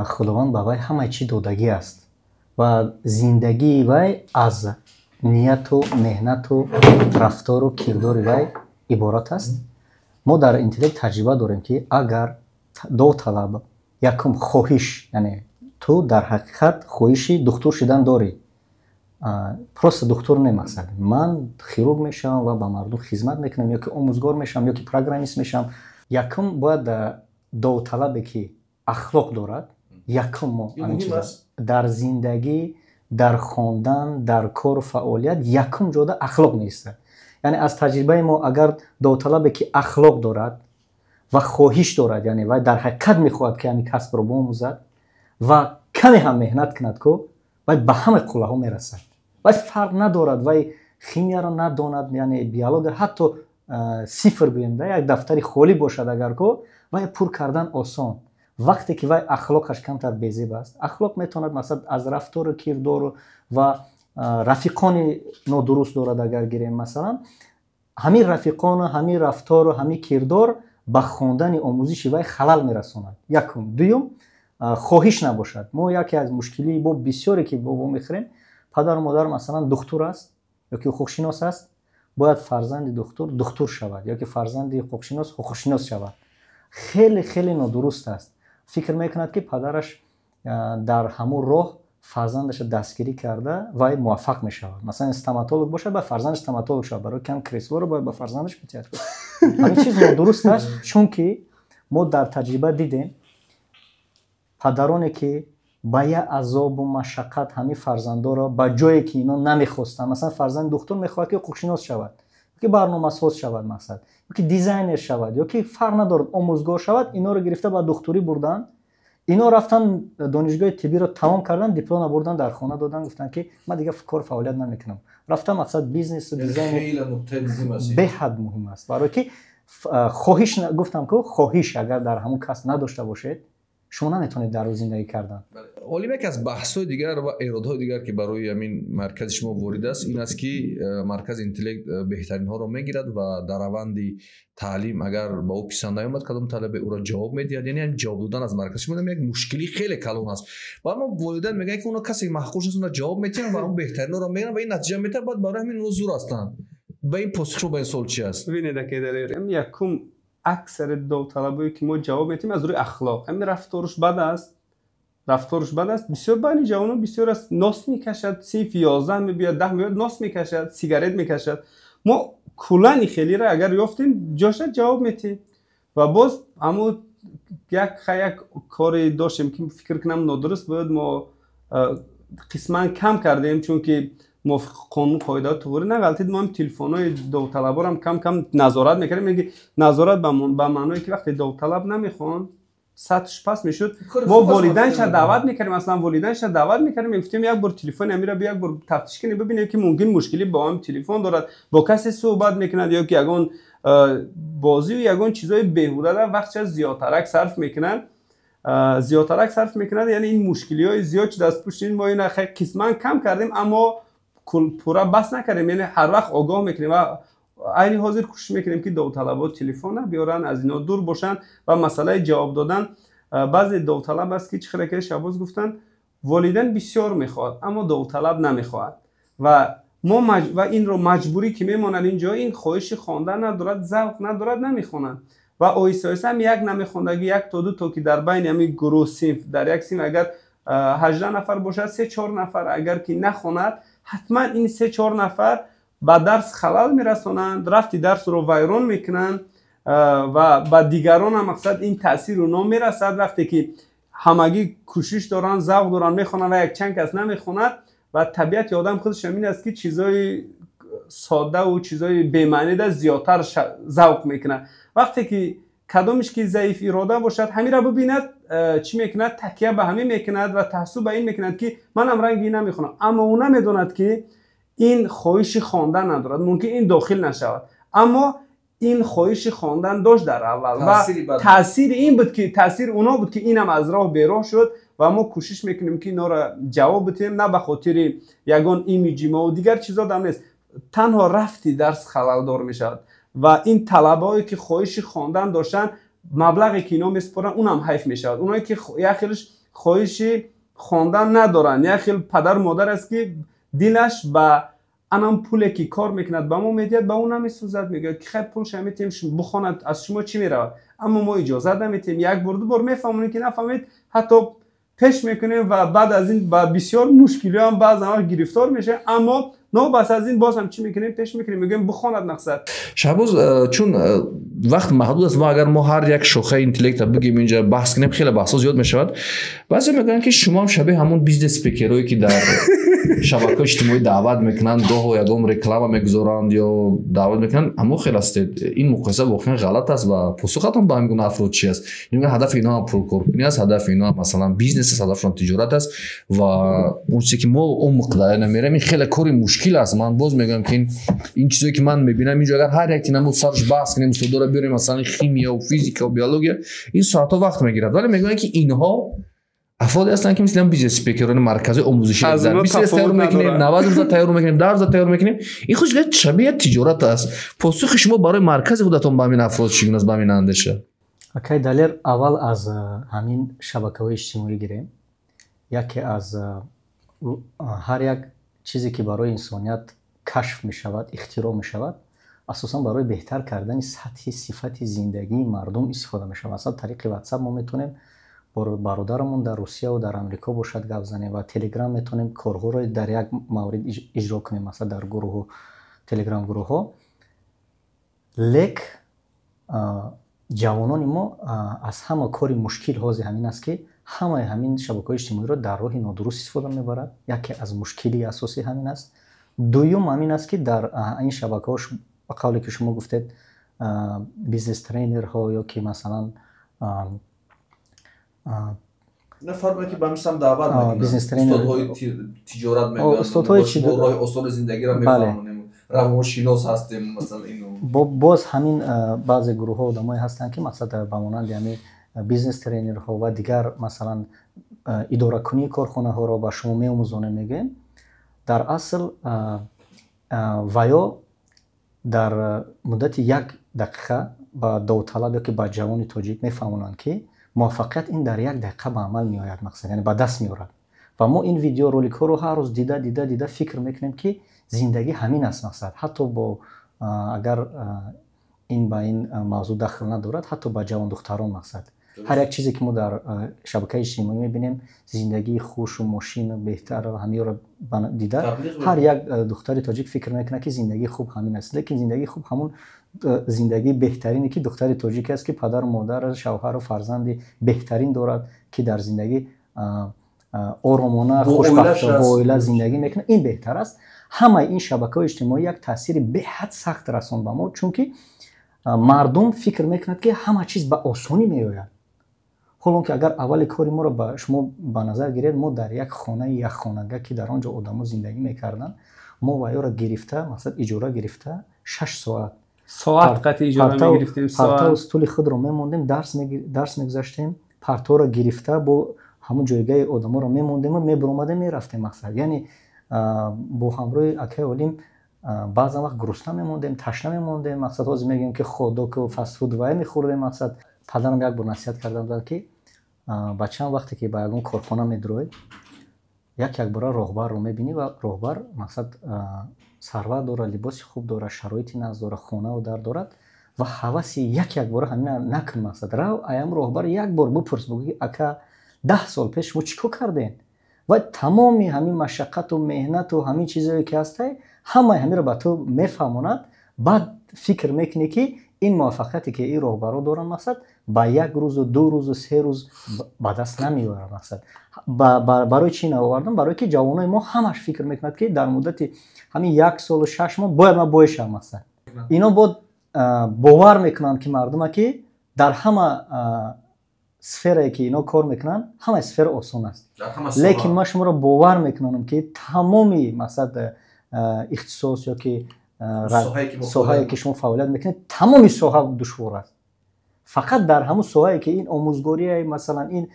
خداوند به وی همه چی دادگی است و زندگی وی از نیت و مهنت و رفتار و کردار وی عبارت است. ما در اینتلکت تجربه داریم که اگر دو طلب یکم خواهش، یعنی تو در حقیقت خواهشی دکتر شدن داری، پروست دکتر نمقصد من خیروگ میشم و به مردم خدمت میکنم یا که آموزگار میشم یا که پروگرامیست میشم. یکم باید دو طلبی که اخلاق دارد، یکم ما در زندگی، در خواندن، در کار و فعالیت یکم جدا اخلاق نیست. یعنی از تجربه ما اگر دو طلبی که اخلاق دارد و خواهش دارد، یعنی و در حقیقت میخواهد که همین کسب رو بآموزد و کمی هم مهنت کند که و به همه قله ها میرسد و فرق ندارد و خیمیا را نداند، یعنی بیولوژی حتی صفر بینده یک دفتری خالی باشد اگر که و پر کردن آسان. وقتی که و اخلاقش کمتر بیزیب است، اخلاق میتواند مثلا از رفتار و کردار و رفیقان نادرست دارد اگر گیریم مثلا همین رفیقان و همین رفتار و همین کردار به خواندن آموزش و خلل میرساند. یکم. دوم خواهش نباشد. ما یکی از مشکلی با بسیاری که با میخوریم، پدر و مادر مثلا دکتر است یا که حقوقشناس است، باید فرزند دکتر شود یا که فرزند حقوقشناس شود. خیلی خیلی نادرست است. فکر میکند که پدرش در همون راه فرزندش دستگیری کرده و موفق میشود. مثلا استماتولوگ باشه با فرزندش استماتولوگ شود، برای کم کریسلو رو باید با فرزندش بتیاد کنه. همین چیز نادرست است، چون که ما در تجربه دیدیم پدرانی که با یه عذاب و مشقت همین فرزندا را با جایی که اینا نمیخواستن، مثلا فرزند دکتر میخواد که حقوقشناس شود، که برنامه‌ساز شود مثلا، یا که دیزاینر شود، یا که فرق نداره آموزگار شود، اینا رو گرفته با دکتری بردن، اینا رفتن دانشگاه طبی رو تمام کردن، دیپلم بردن در خانه دادن، گفتن که من دیگه کار فعالیت نمیکنم. رفتن مقصد بیزنس و دیزاین خیلی نکته مهم است. به حد مهم است، برای که خواهش گفتم که خواهش اگر در همون کس نداشته باشید شما نمیتونید در روز زندگی کردن. عالی. یک از بحث‌های دیگر و ایرادهای دیگر که برای همین مرکز شما وارد است این است که مرکز اینتلکت بهترین ها رو میگیرد و در روند تعلیم اگر با او پسند نیامد کدام طلبه او را جواب میدهد. یعنی جواب دادن از مرکز شما یک مشکلی خیلی کلان است. بعد ما والدین میگن که اونا کسی محقوق نیستن جواب میدن و اون بهترین رو میگن و این نتیجه میده، بعد برای همین موضوع هستند. به این پاسخ شما به این سوال چی است؟ ببینید که در یکم اکثر داوطلبایی که ما جواب میدیم از روی اخلاق، همین رفتارش بد است، بسیار بانی جوانان بسیار است، ناس میکشد، 11 میبیاد 10 میبیاد ناس میکشد، سیگارت میکشد. ما کلانی خیلی را اگر یافتیم جاش جواب میدیم و باز اما یک کاری داشتیم که فکر کنم نادرست بود، ما قسما کم کردیم چون که ما قانون قاعدات طوری نغلطید، ما هم تلفن‌های داوطلبا رو هم کم کم نظارت می‌کردیم. میگه نظارت به معنی که وقتی داوطلب نمیخوان سطحش پس میشد، ما والدینش دعوت می‌کردیم، مثلا والدینش دعوت می‌کردیم، میگفتیم یک بار تلفن امیرا بیا یک بار تفتیش کنی ببینید که ممکن مشکلی با هم تلفن دارد، با کسی صحبت می‌کند یا که یگان بازی و یگان چیزای بیهوده در وقت زیادترک صرف می‌کنن، یعنی این مشکلی‌های زیاد چه دست پشت ما اینا خیلی قسما کم کردیم، اما پورا بس نکردیم. یعنی هر وقت آگاه میکنیم و عین حاضر کوشش میکنیم که داوطلبات تلفن بیارن، از اینا دور باشن و مسئله جواب دادن. بعضی داوطلب است که چخره که شباز گفتن والدین بسیار میخواد اما داوطلب نمیخواد و ما و این رو مجبوری که میمونن اینجا، این خواهش خواندن ندارد، ذوق ندارد، نمیخونن و آیسته هم یک نمیخوندگی یک تا دو تا که در بین همین گروه صنف در یک صنف اگر 18 نفر باشد 3-4 نفر اگر که نخوند حتما این 3-4 نفر با درس خلل میرسونند، رفتی درس رو ویران میکنند و با دیگران هم مقصد این تاثیر رو میرسد. وقتی که همگی کوشش دارن، ذوق دارن، میخونن و یک چند کس نمیخوند و طبیعت آدم خودش همین است که چیزای ساده و چیزای بی‌معنی ده زیادتر ذوق میکنه. وقتی که کدامش که ضعیف اراده باشد همین را ببیند چی میکند، تکیه به همین میکند و تحسب به این میکند که من هم رنگی نمیخونم، اما او نمیداند که این خواهش خواندن ندارد، ممکن این داخل نشود، اما این خواهش خواندن داشت در اول و تاثیر این بود که تاثیر اونا بود که اینم از راه بیراه شد و ما کوشش میکنیم که اینا را جواب بدیم، نه به خاطر یگان ایمیجی ما و دیگر چیزا دم نیست، تنها رفتی درس خلل دار میشد و این طلبه‌ای که خواهش خواندن داشتن مبلغی که اینا میسپارن اونم حیف میشد. اونایی که یا خیلیش خواهش خواندن ندارن، یا خیلی پدر مادر است که دلش با انم پولی که کار میکند به ما میدید به اون نمیسوزد، میگه که خیلی پول شمیتیم بخواند از شما چی میرود، اما ما اجازه نمیتیم. یک بار دو بار میفهمونیم که نفهمید حتی پیش میکنیم و بعد از این با بسیار مشکلی هم بعضا گرفتار میشه، اما نه بس از این باز هم چی میکنیم پیش میکنیم میگیم بخواند مقصد. شهباز چون وقت محدود است، ما اگر ما هر یک شوخه اینتלקت بگیم اینجا بحث کنیم خیلی بحثا زیاد میشود. بعضی میگن که شما هم شبیه همون بیزنس اسپیکرایی که در شبکه اجتماعی دعوت میکنن، گاه یگام رکلام میگذارند یا دعوت میکنن، اما خیلی است این مقایسه واقعا غلط است و پاسختون با همین گونه افراد چی است؟ میگن هدف اینا هم پول کارکنی است، هدف اینا مثلا بیزنس است، هدفشون تجارت است و اون چیزی که ما اون مقدار نمیریم این خیلی کاری مشکل است. من باز میگم که این چیزی که من میبینم اینجا اگر هر یک نمود سرش بحث کنیم استاد بیاریم مثلا شیمی و فیزیک و بیولوژی این ساعت‌ها وقت میگیرد، ولی میگن که اینها افرادی هستن که مثلا بیزنس اسپیکران مرکزی آموزشی در بیزنس تیار میکنیم، 90 تیار میکنیم، 10 تیار میکنیم، این خودش شبیه تجارت است. پاسخ شما برای مرکز خودتون با همین افراد چگونه است، با همین اندیشه؟ اوکی دلیر، اول از همین شبکه‌های اجتماعی گیریم. یکی از هر یک چیزی که برای انسانیت کشف میشود، اختراع میشود، اساسا برای بهتر کردن سطح صفت زندگی مردم استفاده میشه. مثلا طریق واتساپ ما میتونیم برادرمون در روسیه و در امریکا باشد گپ زنیم و تلگرام میتونیم کارها رو در یک مورد اجرا کنیم، مثلا در گروه و تلگرام گروه ها. لک جوانان ما از همه کاری مشکل حاضر همین است که همین شبکه‌های اجتماعی رو در راه نادرست استفاده میبرد. یکی از مشکلی اساسی همین است. دوم همین است که در این شبکه‌ها با قولی که شما گفتید بیزنس ترینر ها یا که مثلا نفر که بهمشم دعوت میکنن، بیزنس ترینر، استادهای تجارت میگن، استادهای اصول زندگی را میفهمونیم، روانشناس هستیم مثلا اینو. باز همین بعضی گروه ها آدمایی هستن که مثلا به مانند همین بیزنس ترینر ها و دیگر مثلا اداره کنی کارخانه ها را به شما میآموزونه میگن. در اصل ویا در مدت 1 دقیقه با داوطلب که با جوان تاجیک میفهمونن که موفقیت این در 1 دقیقه به عمل میآید، مثلا یعنی به دست میآورد. و ما این ویدیو رولیک ها رو هر روز دیده فکر میکنیم که زندگی همین است. مثلا حتی با اگر این با این موضوع دخل ندارد، حتی با جوان دختران مثلا هر یک چیزی که ما در شبکه اجتماعی میبینیم، زندگی خوش و ماشین بهتر و همین رو دیده، هر یک دختر تاجیک فکر میکنه که زندگی خوب همین است. لیکن زندگی خوب همون زندگی بهترینی که دختر تاجیک است که پدر و مادر، شوهر و فرزند بهترین دارد که در زندگی آرامانه خوشبخت با عائله زندگی میکنه، این بهتر است. همه این شبکه اجتماعی یک تاثیر به حد سخت رساند به ما، چون که مردم فکر میکنند که همه چیز به آسانی میآید. حالا که اگر اول کاری ما رو با شما به نظر گیرید، ما در یک خانگاه که در آنجا آدما زندگی میکردن، ما ویا را گرفته مثلا اجاره گرفته 6 ساعت قطع اجاره میگرفتیم، پرتو استول خود رو میموندیم، درس میگذاشتیم، پرتو را گرفته با همون جایگاه آدما رو میموندیم و میبرومده میرفتیم. مثلا یعنی با همراه اکی اولیم بعضا وقت گرسنه میموندیم، تشنه میموندیم. مثلا روز میگیم که خودک و فست فود وای میخوردیم. مثلا پدرم یک بار نصیحت کردم که بچه‌م وقتی که به اون کارخانه میدروید، یک بار راهبر رو میبینی و راهبر مثلا ثروت داره، لباس خوب داره، شرایطی ناز داره، خونه و در دارد و هوس یک بار همین نکن. مثلا رو ایم راهبر یک بار بپرس بگی اکا 10 سال پیش شما چیکار کردین و تمام همین مشقت و مهنت و همین چیزایی که هسته همین رو به تو میفهموند. بعد فکر میکنی که این موفقیتی که این راهبرا دارن مقصد با یک روز و 2 روز و 3 روز به دست نمیاره. مقصد برای چی نآوردم؟ برای که جوانای ما همش فکر میکنند که در مدت همین 1 سال و 6 ماه باید ما باشم. مثلا اینا بود باور میکنن که مردم که در همه سفری که اینا کار میکنن همه سفر آسان است، لیکن ما شما رو باور میکنم که تمامی مثلا اختصاص یا که ساحه‌ای که شما فعالیت میکنید تمامی ساحه دشوار است. فقط در همون ساحه‌ای که این آموزگاری مثلا این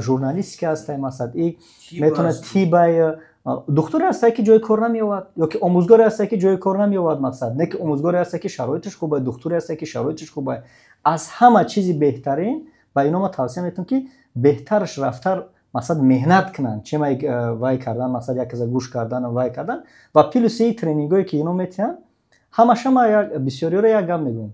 ژورنالیستیک است، مثلا این میتونه تیبای دکتری هست که جای کار نمیاد یا که آموزگاری هست که جای کار نمیاد. مقصد نه که آموزگاری هست که شرایطش خوبه، دکتری هست که شرایطش خوبه. از همه چیزی بهترین با اینا ما توصیه میکنم که بهترش رفتار مثلا مهنت کنن، چه وای کردن مثلا یک از گوش کردن و وای کردن و پلس ترینینگایی که اینا میتونن. همش ما بسیاری رو یک گام میگم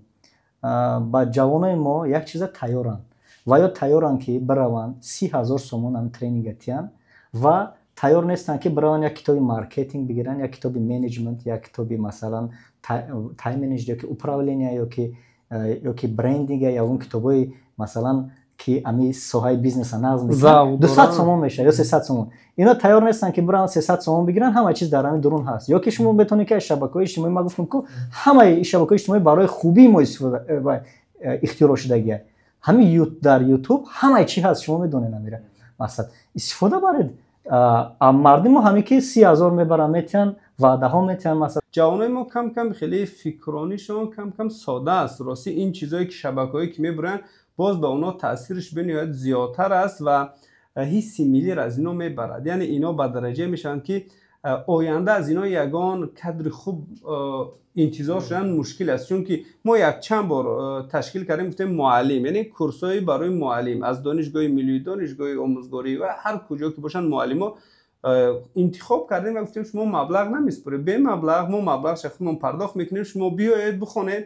با جوانای ما یک چیز تیارن و یا تیارن که بروان 30,000 سومون هم ترینینگ تیان و تیار نیستن که بروان یک کتاب مارکتینگ بگیرن، یک کتاب منیجمنت، یک کتاب مثلا تایم منیجمنت یا که اپراولینیا یا که برندینگ یا اون کتابای مثلا که امی سوهای بیزنس نظم میکنن 200 سومون میشه یا 300 سومون. اینا تیار نیستن که برن 300 سومون بگیرن. همه چیز در همین درون هست. یا که شما بتونید که شبکه‌های اجتماعی ما گفتم که همه شبکه‌های اجتماعی برای خوبی ما اختراع شدگیه. همین در یوتیوب همه چی هست، شما میدونید نمیره مثلا استفاده برید. مردم ما همین که 30,000 میبرن میتن وعده ها میتن. مثلا جوانای ما کم کم خیلی فکرانیشون کم کم ساده است. راستی این چیزایی که شبکه‌ای که میبرن باز به اونا تاثیرش بنیاد زیادتر است و حس ملی را از اینا میبرد. یعنی اینا به درجه میشن که آینده از اینا یگان کادر خوب انتظار شدن مشکل است. چون که ما یک چند بار تشکیل کردیم گفتیم معلم، یعنی کورسای برای معلم از دانشگاه ملی، دانشگاه آموزگاری و هر کجا که باشن معلما انتخاب کردیم و گفتیم شما مبلغ نمیسپرید، به مبلغ ما مبلغ شخصی پرداخت میکنیم، شما بیاید بخونید،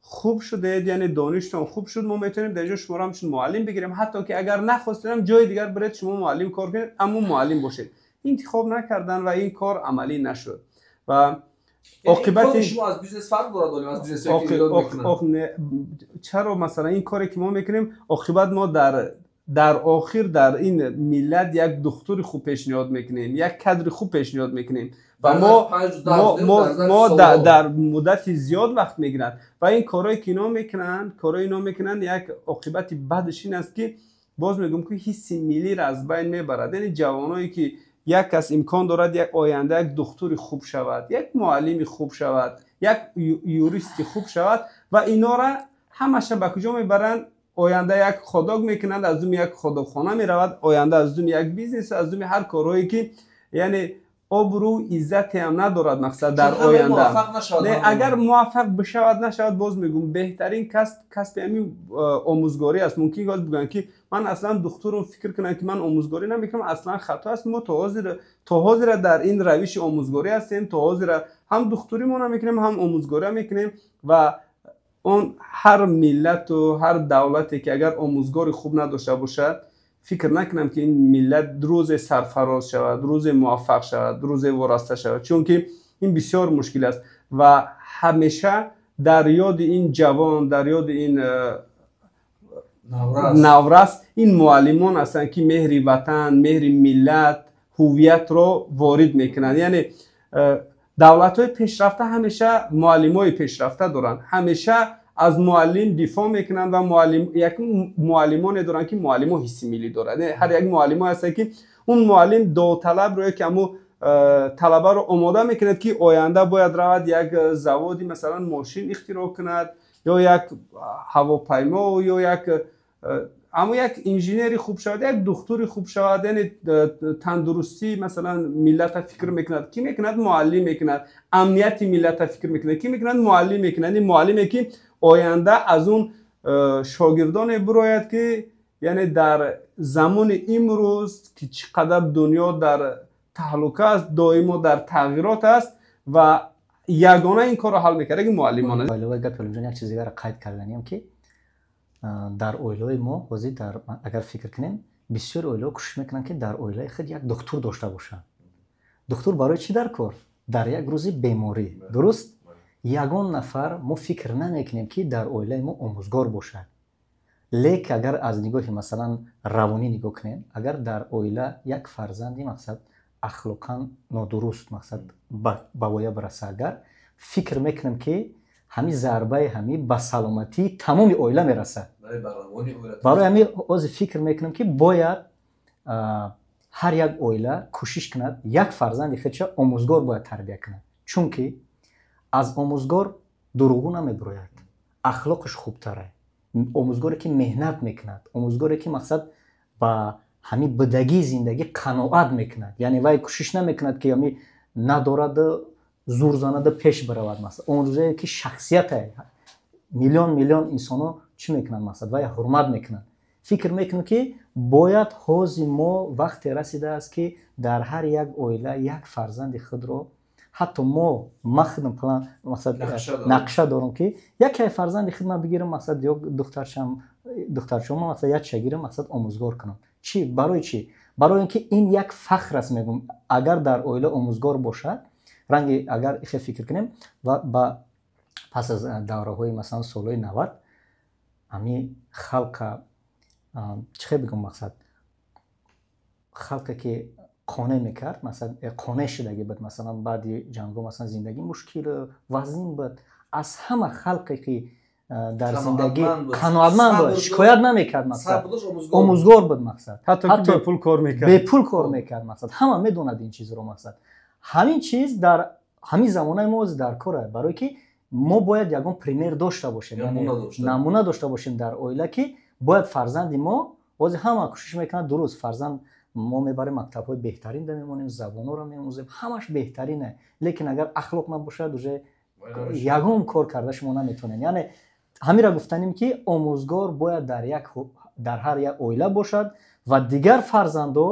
خوب شده یعنی دانشتون خوب شد، ما میتونیم در جای شما را همچون معلم بگیریم. حتی که اگر نخواستیم جای دیگر برید شما معلم کار کنید اما معلم باشید. انتخاب نکردن و این کار عملی نشد و عاقبت شما از بیزنس فرق دارید از بیزنس که چرا مثلا این کاری که ما میکنیم عاقبت ما در آخر در این ملت یک دکتر خوب پیشنهاد میکنیم، یک کادر خوب پیشنهاد میکنیم و ما در مدت زیاد وقت میگیرن و این کارهایی که اینا میکنن یک عاقبت بعدش این است که باز میگم که حس ملی را از بین میبرد. یعنی جوانایی که یک کس امکان دارد یک آینده یک دکتر خوب شود، یک معلم خوب شود، یک یوریست خوب شود و اینا را همش به کجا میبرن؟ آینده یک خوداگ میکنند، از دوم یک خودخانه میرود، آینده از دوم یک بیزنس، از دوم هر کاری که یعنی آبرو عزت هم ندارد مقصد در آینده. نه اگر موفق بشود نشود باز میگم بهترین کسب همین آموزگاری است. ممکن است بگن که من اصلا دکترم فکر کنم که من آموزگاری نمیکنم، اصلا خطا است. ما تا حاضر در این روش آموزگاری هستیم، تا حاضر هم دکتری ما نمیکنیم هم آموزگاری میکنیم و اون هر ملت و هر دولتی که اگر آموزگاری خوب نداشته باشد فکر نکنم که این ملت روز سرفراز شود، روز موفق شود، روز وارسته شود، چون که این بسیار مشکل است و همیشه در یاد این جوان، در یاد این نورس این معلمان هستند که مهر وطن، مهر ملت، هویت را وارد میکنند. یعنی دولت‌های پیشرفته همیشه معلمای پیشرفته دارن، همیشه از معلم دفاع میکنن و یک معلمان دارن که معلم حس ملی دارن. هر یک معلم هست که اون معلم داوطلب رو که همو طلبه رو آماده میکند که آینده باید رود یک زوادی مثلا ماشین اختراع کند یا یک هواپیما یا یک انجینری خوب شود، یک دکتری خوب شود. یعنی تندرستی مثلا ملت فکر میکند، کی میکند؟ معلم میکند. امنیت ملت فکر میکند، کی میکند؟ معلم میکند. این معلمی که آینده از اون شاگردان براید که یعنی در زمان امروز که چقدر دنیا در تهلکه است، دائما در تغییرات است و یگانه این کار رو حل میکنه که معلمان است. علاوه بر یک چیزی را قید کردنیم که در اویلای ما وزید در اگر فکر کنیم بسیار اویلا کوشش میکنن که در اویلای خود یک دکتر داشته باشن. دکتر برای چی در کار؟ در یک روزی بیماری، درست؟ ягон нафар мо фикр намекунем ки дар оилаи мо омӯзгор бошад. лек агар аз нигоҳи масалан равонӣ нигоҳ кунем, агар дар оила як фарзанди мақсад ахлоқан нодуруст мақсад ба воя бараса, агар фикр мекунем ки ҳамин зарбаи ҳамин ба саломатии тамоми оила мерасад. барои ҳамин ози фикр мекунем ки бояд ҳар як оила кӯшиш кунад як фарзанди худша омӯзгор бояд тарбия кунад. Чунки аз омӯзгор дуруғу намебирояд, ахлоқаш хубтара. омӯзгоре ки меҳнат мекунад, омӯзгоре ки мақсад ба ҳамин бидагии зиндагӣ қаноат мекунад, яъне вай кӯшиш намекунад ки ҳамин надораду зур занаду пеш баравад. омӯзгоре ки шахсияте миллион инсоно чӣ мекунад, мақсад вай ҳурмат мекунад. фикр мекунем ки бояд ҳози мо вақте расидааст ки дар ҳар як оила як фарзанди худро ҳатто ма худам план мақсад нақша дорам ки яке фарзанди худ ман бигирам, мақсад ё духтарчамо мақсад як шагирам мақсад омӯзгор кунам. Чӣ? Барои чӣ? Барои ин ки ин як фахр аст. мегӯям агар дар оила омӯзгор бошад, ранги агар ихе фикр кунем ба пас аз давраҳои масалан солҳои 90 ҳамин халка чӣ хел бигӯм, мақсад халка ки қонеъ мекард, масалан қонеъ шудагӣ буд, масалан баъди ҷангҳо масалан зиндагӣ мушкилу вазнин буд. аз ҳама халке ки дар зиндагӣ қаноатманд буд, шикоят намекард, мақсад омӯзгор буд, мақсад ҳатто бепул кор мекард, мақсад ҳама медонад ин чизро. мақсад ҳамин чиз дар ҳамин замонаи мо дар кор аст, барое ки мо бояд ягон пример дошта бошем, намуна дошта бошем дар оила ки бояд фарзанди мо бози ҳама кӯшиш мекунад дуруст фарзанд мо мебарем мактабҳои беҳтарин да мемонем, забонҳоро меомӯзем, ҳамаш беҳтарине, лекин агар ахлоқ набошад уже ягон кор карда шумо наметонем. яъне ҳамира гуфтанем ки омӯзгор бояд дар ҳар як оила бошад ва дигар фарзандо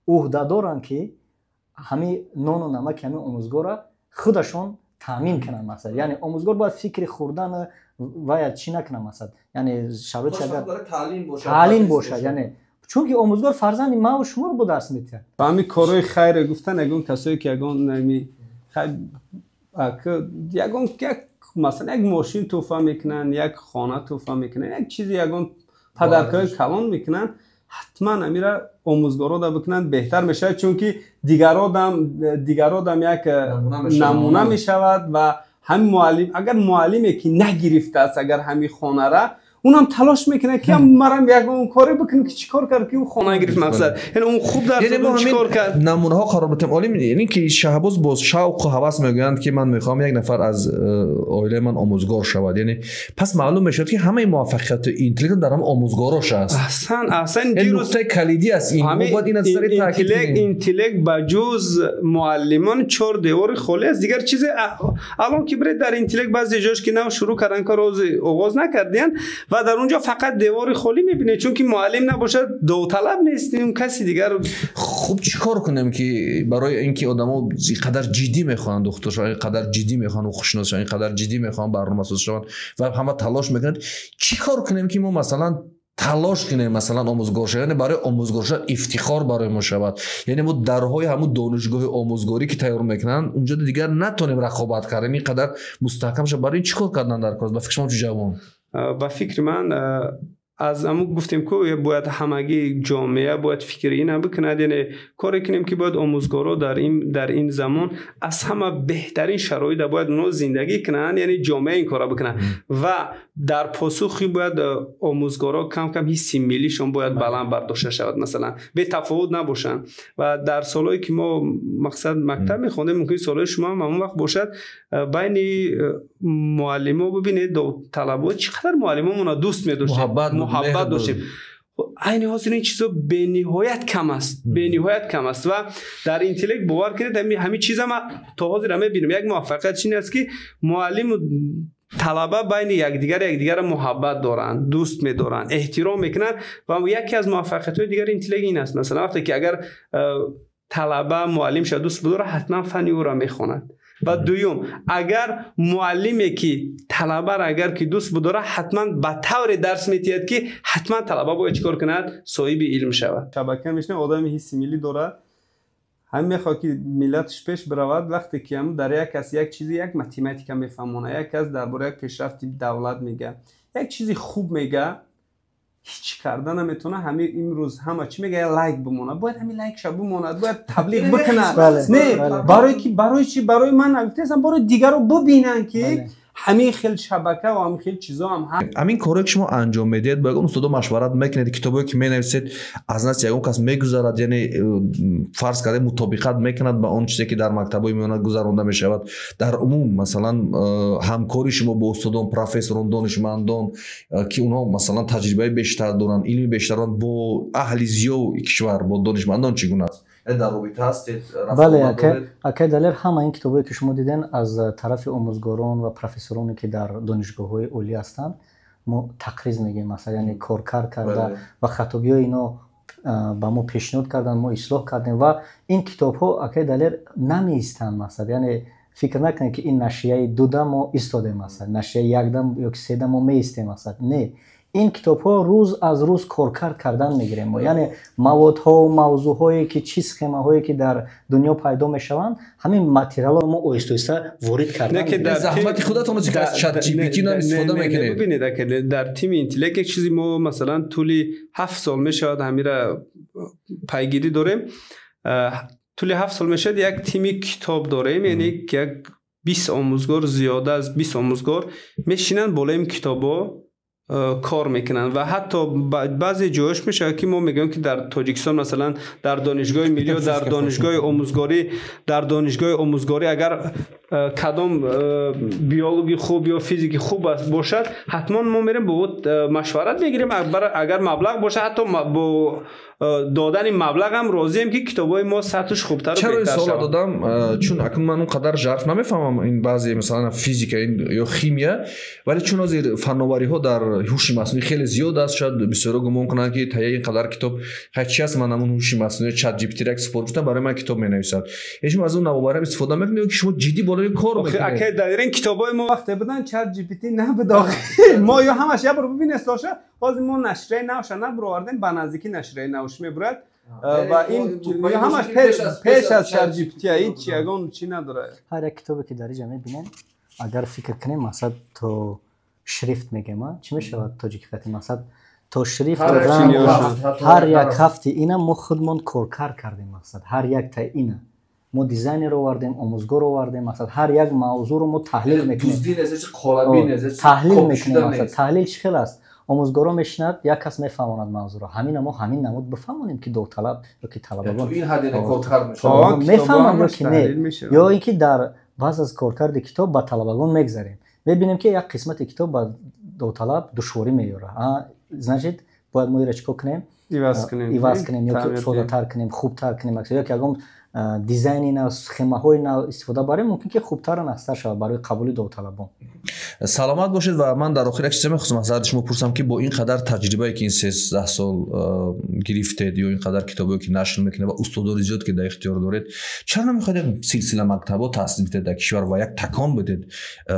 уҳдадоранд ки ҳамин нону намаки ҳамин омӯзгора худашон таъмин кунанд. мақсад яъне омӯзгор бояд фикри хӯрдану вая чӣ накунад, мақсад яъне шароити агар таълим бошад, яъне чунки омӯзгор фарзанди маву шумо бо дарс медиҳад. ба ҳамин корҳои хайр гуфтан ягон касое ки ягон масалан як мошин тӯҳфа мекунанд, як хона тӯҳфа мекунанд, як чизи ягон падаркаҳои калон мекунанд, ҳатман амира омӯзгорода бикунанд беҳтар мешавад, чунки дигародам як намуна мешавад ва ҳамин муаллим агар муаллиме ки нагирифтааст агар ҳамин хонара اونم تلاش میکنه که مرام یگون کاری بکنه که چیکار کرد که اون خانه گرفت مقصد یعنی اون خوب در اون چیکار کرد. نمونه ها قرار بدیم عالی می‌دونید یعنی که شهباز باز شوق و هوس میگویند که من میخوام یک نفر از عائله من آموزگار شود، یعنی پس معلوم میشد که همه موفقیت اینتلیکت در هم آموزگاراش است. اصلا دیروز نکته کلیدی است این بود این از سر تاکید اینتلیکت بجز معلمان چهار دیوار خالی است دیگر چیز الان که برید در اینتلیکت بعضی جاش که نو شروع کردن کار آغاز نکردین و در اونجا فقط دیوار خالی میبینید چون که معلم نباشه داوطلب نیستیم کسی دیگر. خوب چیکار کنیم که برای اینکه آدما اینقدر جدی میخوان دکترها اینقدر جدی میخوان و خوشناسا اینقدر جدی میخوان برنامه‌ساز شون و همه تلاش میکنن چیکار کنیم که ما مثلا تلاش کنیم مثلا آموزگار شد، یعنی برای آموزگار شد افتخار برای ما شود، یعنی ما درهای همون دانشگاه آموزگاری که تیار میکنن اونجا دیگر نتونیم رقابت کنیم اینقدر مستحکم شد. برای چیکار کردن در کار؟ با فکر شما چه جواب؟ با فکر من از امو گفتیم که باید همگی جامعه باید فکر اینا بکند، یعنی کاری کنیم که باید آموزگارا در این زمان از همه بهترین شرایط باید نو زندگی کنند، یعنی جامعه این کارا بکنند و در پاسخی باید آموزگارا کم کم حس ملیشون باید بلند برداشته شود، مثلا به تفاوت نباشن. و در سالایی که ما مقصد مکتب میخوندیم ممکن سالای شما هم اون وقت باشد بین معلما ببینید طلبات چقدر معلمامون دوست می‌داشتیم محبت داشتیم. عین حاصل این چیزا به نهایت کم است، به نهایت کم است و در اینتلیکت باور کنید همین چیزا ما تا حاضر می‌بینیم. یک موفقیت چین است که معلم و طلبه بین یکدیگر محبت دارن، دوست می‌دارن، احترام میکنن و یکی از موفقیت‌های دیگر اینتلیکت این است مثلا وقتی که اگر طلبه معلم شد دوست بداره حتما فنی او را میخواند. و دوم اگر معلمی که طلبه را اگر که دوست بداره حتما به طور درس میتید که حتما طلبه باید چیکار کند صاحب علم شود. شبکه میشنه آدم حس ملی داره هم میخواد که ملتش پیش برود. وقتی که هم در یک کس یک چیزی یک متماتیکا میفهمونه، یک کس درباره یک پیشرفت دولت میگه، یک چیزی خوب میگه، هیچ کردن نمیتونه. همین امروز همه چی میگه لایک بمونه، باید همین لایک شه بمونه، باید تبلیغ بکنه. نه برای چی؟ برای من نگفتم برای دیگر رو ببینن که همین خیل شبکه و همین خیل چیزا هم هست. همین کاری که شما انجام میدید با اون استاد مشورت میکنید، کتابی که مینویسید از نزد یگان کس میگذارد، یعنی فرض کرده مطابقت میکند با اون چیزی که در مکتبای میونه گذرانده میشود. در عموم مثلا همکاری شما با استادان، پروفسوران، دانشمندان که اونها مثلا تجربه بیشتر دارن، علم بیشتر دارن، با اهل زیو کشور، با دانشمندان چگونه است؟ در رابطه هستید؟ بله اکه دلر همه این کتابایی که شما دیدین از طرف آموزگاران و پروفسورانی که در دانشگاه‌های عالی هستند ما تقریض میگیم، مثلا یعنی کار کرده و خطابی‌های اینا با ما پیشنهاد کردن، ما اصلاح کردیم و این کتاب‌ها اکه دلر نمی‌ایستند. مثلا یعنی فکر نکنید که این نشریه 2 دم ما ایستاده، مثلا نشریه 1 دم یا 3 دم ما می‌ایستیم، مثلا نه، این کتاب ها روز از روز کار کردن میگیریم ما. یعنی مواد ها و موضوع هایی که چی سخیمه هایی که در دنیا پیدا میشوند، همین متریال ها ما اویستویسته وارد کردن. نه که در زحمت خودتون از چت جی پی تی نم استفاده میکنید. ببینید که در تیم اینتلکت یک چیزی ما مثلا طول 7 سال میشد همین را پیگیری داریم. طول 7 سال میشد یک تیمی کتاب داریم، یعنی یک 20 آموزگار، زیاده از 20 آموزگار میشینن بالای این کتابا کار میکنن و حتی بعضی جایش میشه که ما میگیم که در تاجیکستان مثلا در دانشگاه ملی و در دانشگاه آموزگاری اگر کدام بیولوژی خوب یا فیزیک خوب باشد، حتما ما میریم با مشورت میگیریم. اگر مبلغ باشه حتی با دادن مبلغ هم راضیم که کتابای ما سطحش خوبتر و بهتر شود. شود. چرا این سوال دادم؟ چون اکنون من اونقدر ژرف نمیفهمم این بعضی مثلا فیزیک یا شیمیا، ولی چون از فناوری ها در هوش مصنوعی خیلی زیاد است، شاید بسیار گمان کنن که تا اینقدر کتاب هیچی است. من همون هوش مصنوعی چت جی پی تی را اکسپورت کردم برای من کتاب مینویسد. هیچ از اون نوابره استفاده میکنید که شما جدی بالای کار میکنید. آخه در این کتابای ما وقت بدن چت جی پی تی نه بداخل ما یا همش یا برو ببین استاشه باز ما نشریه نوش نه برو آوردن به نزدیکی نشریه نوش میبرد و این همش پیش از چت جی پی تی هیچ یگان چی نداره. هر یک کتابی که داری جمع ببینن اگر فکر کنیم مثلا تو شریفت میگم چی میشود تاجیکی مثلا تو شریفت هر یک هفته اینا ما خودمون کار کردیم. مثلا هر یک تا اینا ما دیزاین رو آوردیم، آموزگار رو آوردیم، مثلا هر یک موضوع رو ما تحلیل میکنیم. تحلیل میکنیم. مثلا تحلیل چی خیلی است؟ آموزگارا میشند یک کس میفهماند موضوع رو، همین ما همین نمود بفهمونیم که داوطلب یا که طلبگان این حد کارکرد میشه میفهمن یا که نه، یا اینکه در بعض از کارکرد کتاب با طلبگان میگذاریم میبینیم که یک قسمت کتاب با داوطلب دشواری میاره. значит باید ما رو چیکار کنیم؟ ایواز کنیم یا که ساده‌تر کنیم، خوبتر کنیم، یا که اگه دیزاین اینا سخمه های اینا استفاده برای ممکن که خوبتر و نستر شود برای قبول داوطلبان. سلامت باشید. و من در آخر یک چیز می‌خواستم از شما بپرسم که با این قدر تجربه‌ای که این 13 سال گرفتید یا این قدر کتابی که نشر میکنه و استادای زیاد که در اختیار دارید، چرا نمیخواید سلسله مکتبات تأسیس بدید در کشور و یک تکان بدید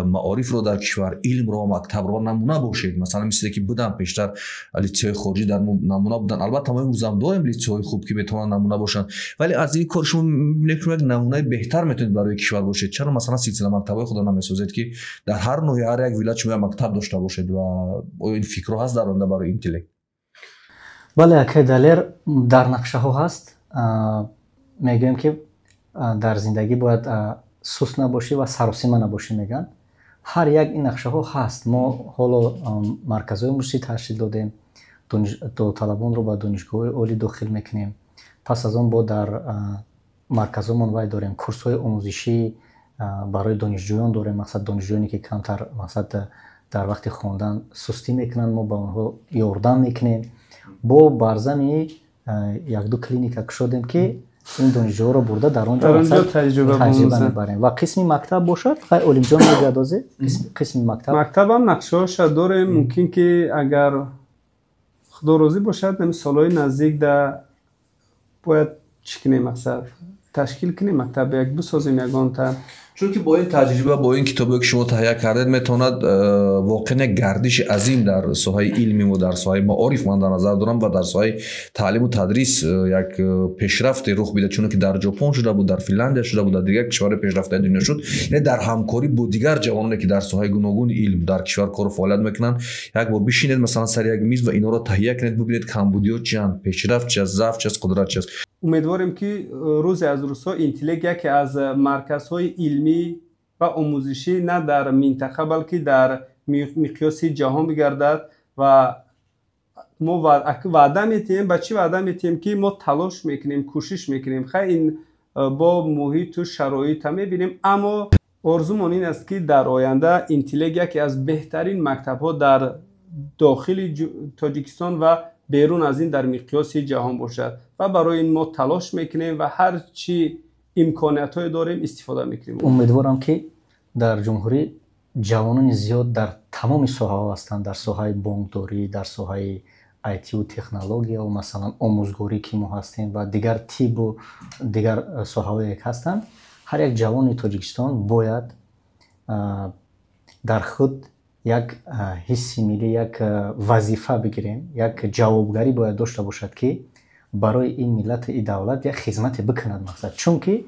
معارف رو در کشور، علم رو، مکتب رو نمونه باشید؟ مثلا مثل که بودن پیشتر لیسه خارجی در نمونه بودن، البته ما امروز هم داریم لیسه خوب که بتونن نمونه باشن، ولی از این کار شما می‌بینید که یک نمونه بهتر میتونید برای کشور باشید. چرا مثلا سلسله مکتبای خود نمیسازید که در هر نوع هر یک ولایت شما مکتب داشته باشید و این فکر رو هست در آینده برای اینتلکت؟ بله که دلر در نقشه ها هست. میگیم که در زندگی باید سست نباشی و سراسیمه نباشی. میگن هر یک این نقشه ها هست. ما حالا مرکزهای موسیقی تشکیل دادیم، داوطلبان رو با دانشگاه عالی داخل میکنیم. پس از آن با در مرکزمون وای داریم کورس‌های آموزشی برای دانشجویان داریم. مثلا دانشجویانی که کمتر مثلا در وقت خواندن سستی میکنن ما با اونها یاردم میکنیم. با برزمی یک دو کلینیک شدیم که این دانشجوها رو برده در اونجا تجربه میبریم. و قسمی مکتب باشد خیلی علیم جان میگردازه. قسمی مکتب هم نقشه‌اش داره. ممکن که اگر خدا راضی باشد نمی سالهای نزدیک در باید چکنه مثلا تشکیل کنیم مکتب یک بسازیم یگان تا. چون که با این تجربه با این کتابی که شما تهیه کردید میتواند واقعا گردش عظیم در ساحه علمی و در ساحه معارف من در نظر دارم و در ساحه تعلیم و تدریس یک پیشرفت رخ بده، چون که در ژاپن شده بود، در فنلاند شده بود، در دیگر کشور پیشرفته دنیا شد. یعنی در همکاری با دیگر جوانانی که در ساحه گوناگون علم در کشور کار و فعالیت میکنن یک بار بشینید مثلا سر یک میز و اینا رو تهیه کنید، ببینید کمبودی‌ها چیان، پیشرفت چه، ضعف چه، قدرت چه. امیدواریم که روز از روزها اینتلگ یکی از مرکزهای علمی و آموزشی نه در منطقه بلکه در مقیاس جهان بگردد و ما وعده میتیم. با چی وعده میتیم؟ که ما تلاش میکنیم، کوشش میکنیم، خیلی این با محیط و شرایط میبینیم، اما آرزومون این است که در آینده اینتلگ یکی از بهترین مکتب‌ها در داخل تاجیکستان و بیرون از این در مقیاس جهان باشد و برای این ما تلاش میکنیم و هر چی امکانیت‌های داریم استفاده میکنیم. امیدوارم که در جمهوری جوانان زیاد در تمام ساحه‌ها هستند، در ساحه بانکداری، در ساحه آیتی و تکنولوژیا و مثلا آموزگاری که ما هستیم و دیگر طب و دیگر ساحه‌های هستند. هر یک جوان تاجیکستان باید در خود یک حس ملی، یک وظیفه بگیریم، یک جوابگاری باید داشته باشد که برای این ملت، این دولت یک خدمت بکند مقصد. چون که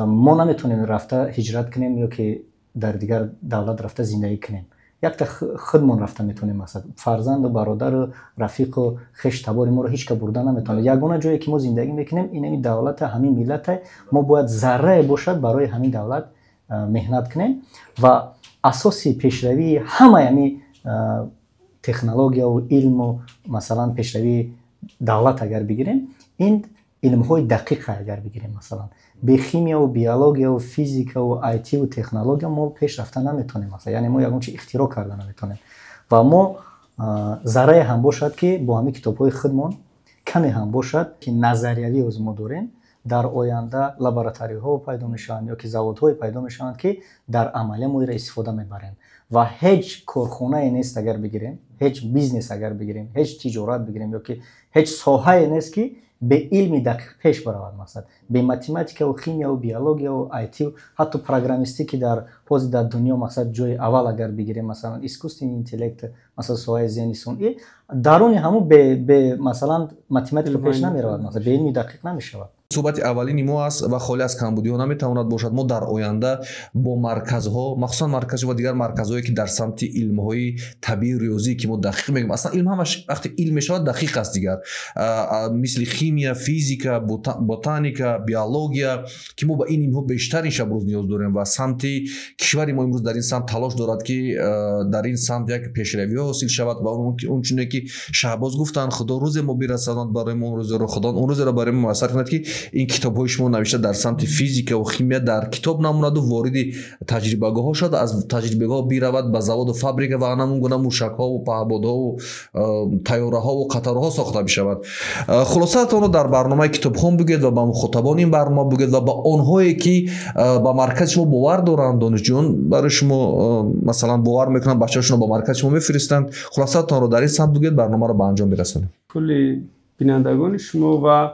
ما نمیتونیم رفته هجرت کنیم یا که در دیگر دولت رفته زندگی کنیم. یک تا خودمون رفته میتونیم مقصد. فرزند و برادر و رفیق و خوش تبار ما رو هیچ که بردن نمیتونه. یگانه جایی که ما زندگی میکنیم این دولت، همین ملت، ما باید ذره باشد برای همین دولت مهنت کنیم و اساسی پیشروی همه یعنی تکنولوژیا و علم و مثلا پیشروی دولت اگر بگیریم، این علم های دقیق اگر بگیریم، مثلا به شیمیا و بیولوژی و فیزیک و آیتی و تکنولوژی ما پیش رفتن نمیتونیم، مثلا یعنی ما یگان چی اختراع کردن نمیتونیم و ما ذره هم باشد که با همین کتاب های خودمون کمی هم باشد که نظریوی از ما داریم، در آینده لابراتوری ها پیدا میشن یا که زواد های پیدا میشن که در عمل ما را استفاده میبریم و هیچ کارخانه نیست اگر بگیریم، هیچ بیزنس اگر بگیریم، هیچ تجارت بگیریم یا که هیچ ساحه نیست که به علم دقیق پیش برود، مثلا به متماتیک و شیمیا و بیولوژی و آیتی و حتی پروگرامیستی که در حوزه در دنیا مثلا جای اول اگر بگیریم، مثلا اسکوستین اینتלקت، مثلا ساحه ذهنی صنعی درون همون به مثلا متماتیک پیش نمیرود، مثلا به علم دقیق نمیشود. صحبت اولینی ما است و خالی از کمبودی‌ها نمیتواند باشد. ما در آینده با مرکزها، مخصوصا مرکزها و دیگر مرکزهایی که در سمت علم‌های طبیعی ریاضی که ما دقیق میگیم، اصلا علم همش وقتی علم شود دقیق است دیگر، مثل شیمیا، فیزیکا، بوتانیکا، بیولوژیا که ما با این علم‌ها بیشتر این شب روز نیاز داریم و سمت کشور ما امروز در این سمت تلاش دارد که در این سمت یک پیشروی حاصل شود و اون چیزی که شهباز گفتن خدا روز ما برساند برای ما، روز رو خدا اون روز را برای ما میسر کند که این کتاب‌های شما نوشته در سمت فیزیک و شیمیا در کتاب نموند و وارد تجربه‌گاه ها شد، از تجربه‌گاه بیرود به زواد و فابریکه و همون گونه موشک‌ها و پهپادها و طیاره‌ها و قطارها ساخته بشود. خلاصه رو در برنامه کتابخوان بگید و با مخاطبان این برنامه بگید و با آنهایی که با مرکز شما باور دارند، دانشجویان برای شما مثلا باور میکنن، بچه‌هاشون با مرکز شما میفرستند. خلاصه رو در این سمت بگید برنامه رو به انجام برسونید. کلی بینندگان شما و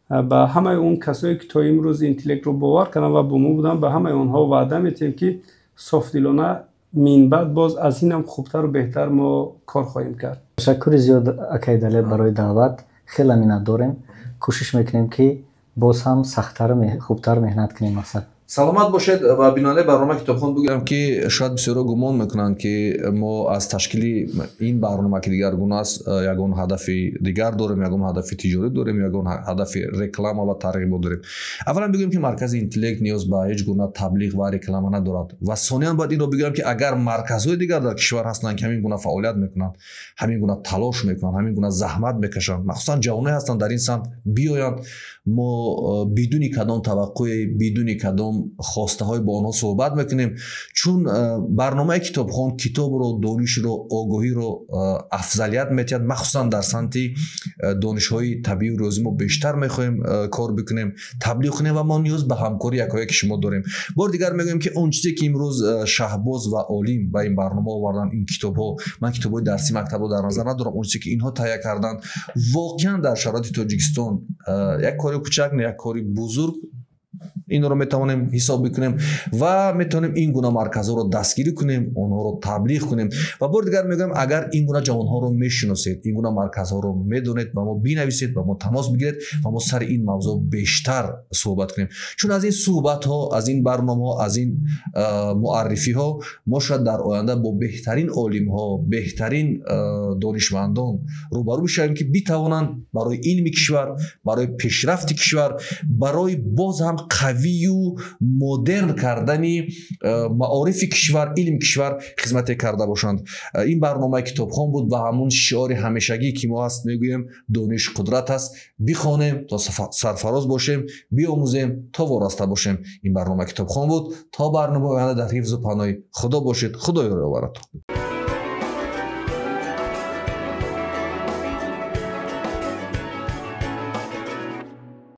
به همه اون کسایی که تا امروز اینتלקت رو باور کردن و با ما بودن، به همه اونها وعده میتیم که صافدلانه من بعد باز از اینم خوبتر و بهتر ما کار خواهیم کرد. تشکر زیاد اکیداله برای دعوت، خیلی مینت داریم، کوشش میکنیم که باز هم سخت‌تر و خوبتر مهنت کنیم. مثلا سلامت باشید و بیننده برنامه کتابخوان بگم که شاید بسیارا گمان میکنن که ما از تشکیل این برنامه که دیگر گونه است یگان هدف دیگر داریم، یگان هدف تجاری داریم، یگان هدف رکلام و ترغیب داریم. اولا بگیم که مرکز اینتלקت نیاز به هیچ گونه تبلیغ و رکلام ندارد و ثانیا باید این رو بگم که اگر مرکزهای دیگر در کشور هستند که همین گونه فعالیت میکنند، همین گونه تلاش میکنند، همین گونه زحمت میکشند، مخصوصا جوانان هستند در این سمت بیایند، ما بدون کدام توقع، بدون کدام خواسته های با آنها صحبت میکنیم، چون برنامه کتابخوان کتاب رو، دانش رو، آگاهی رو افضلیت میتید، مخصوصا در سمت دانش های طبیعی و ریاضی ما بیشتر میخوایم کار بکنیم، تبلیغ کنیم و ما نیاز به همکاری یکایک شما داریم. بار دیگر میگم که اون چیزی که امروز شهباز و عالم با این برنامه آوردن، این کتاب ها، من کتاب های درسی مکتب ها در نظر ندارم، اون چیزی که اینها تهیه کردن واقعا در شرایط تاجیکستان یک کاری کوچک نه، یک کاری بزرگ اینو میتونیم حساب بکنیم و میتونیم این گونه مرکزها رو دستگیری کنیم، اونها رو تبلیغ کنیم. و بار دیگر میگم اگر این گونه جوانها رو میشناسید، این گونه مرکزها رو میدونید، با ما بنویسید، با ما تماس بگیرید و ما سر این موضوع بیشتر صحبت کنیم. چون از این صحبت ها، از این برنامه ها، از این معرفی ها ما شاید در آینده با بهترین عالم ها، بهترین دانشمندان روبرو بشیم که بتوانند برای علم کشور، برای پیشرفت کشور، برای باز هم قوی و مدرن کردن معارف کشور، علم کشور خدمت کرده باشند. این برنامه کتابخوان بود و همون شعار همیشگی که ما هست میگوییم دانش قدرت است. بخوانیم تا سرفراز باشیم، بیاموزیم تا وارسته باشیم. این برنامه کتابخوان بود. تا برنامه آینده در حفظ و پناه خدا باشید. خدا یار و آورتون.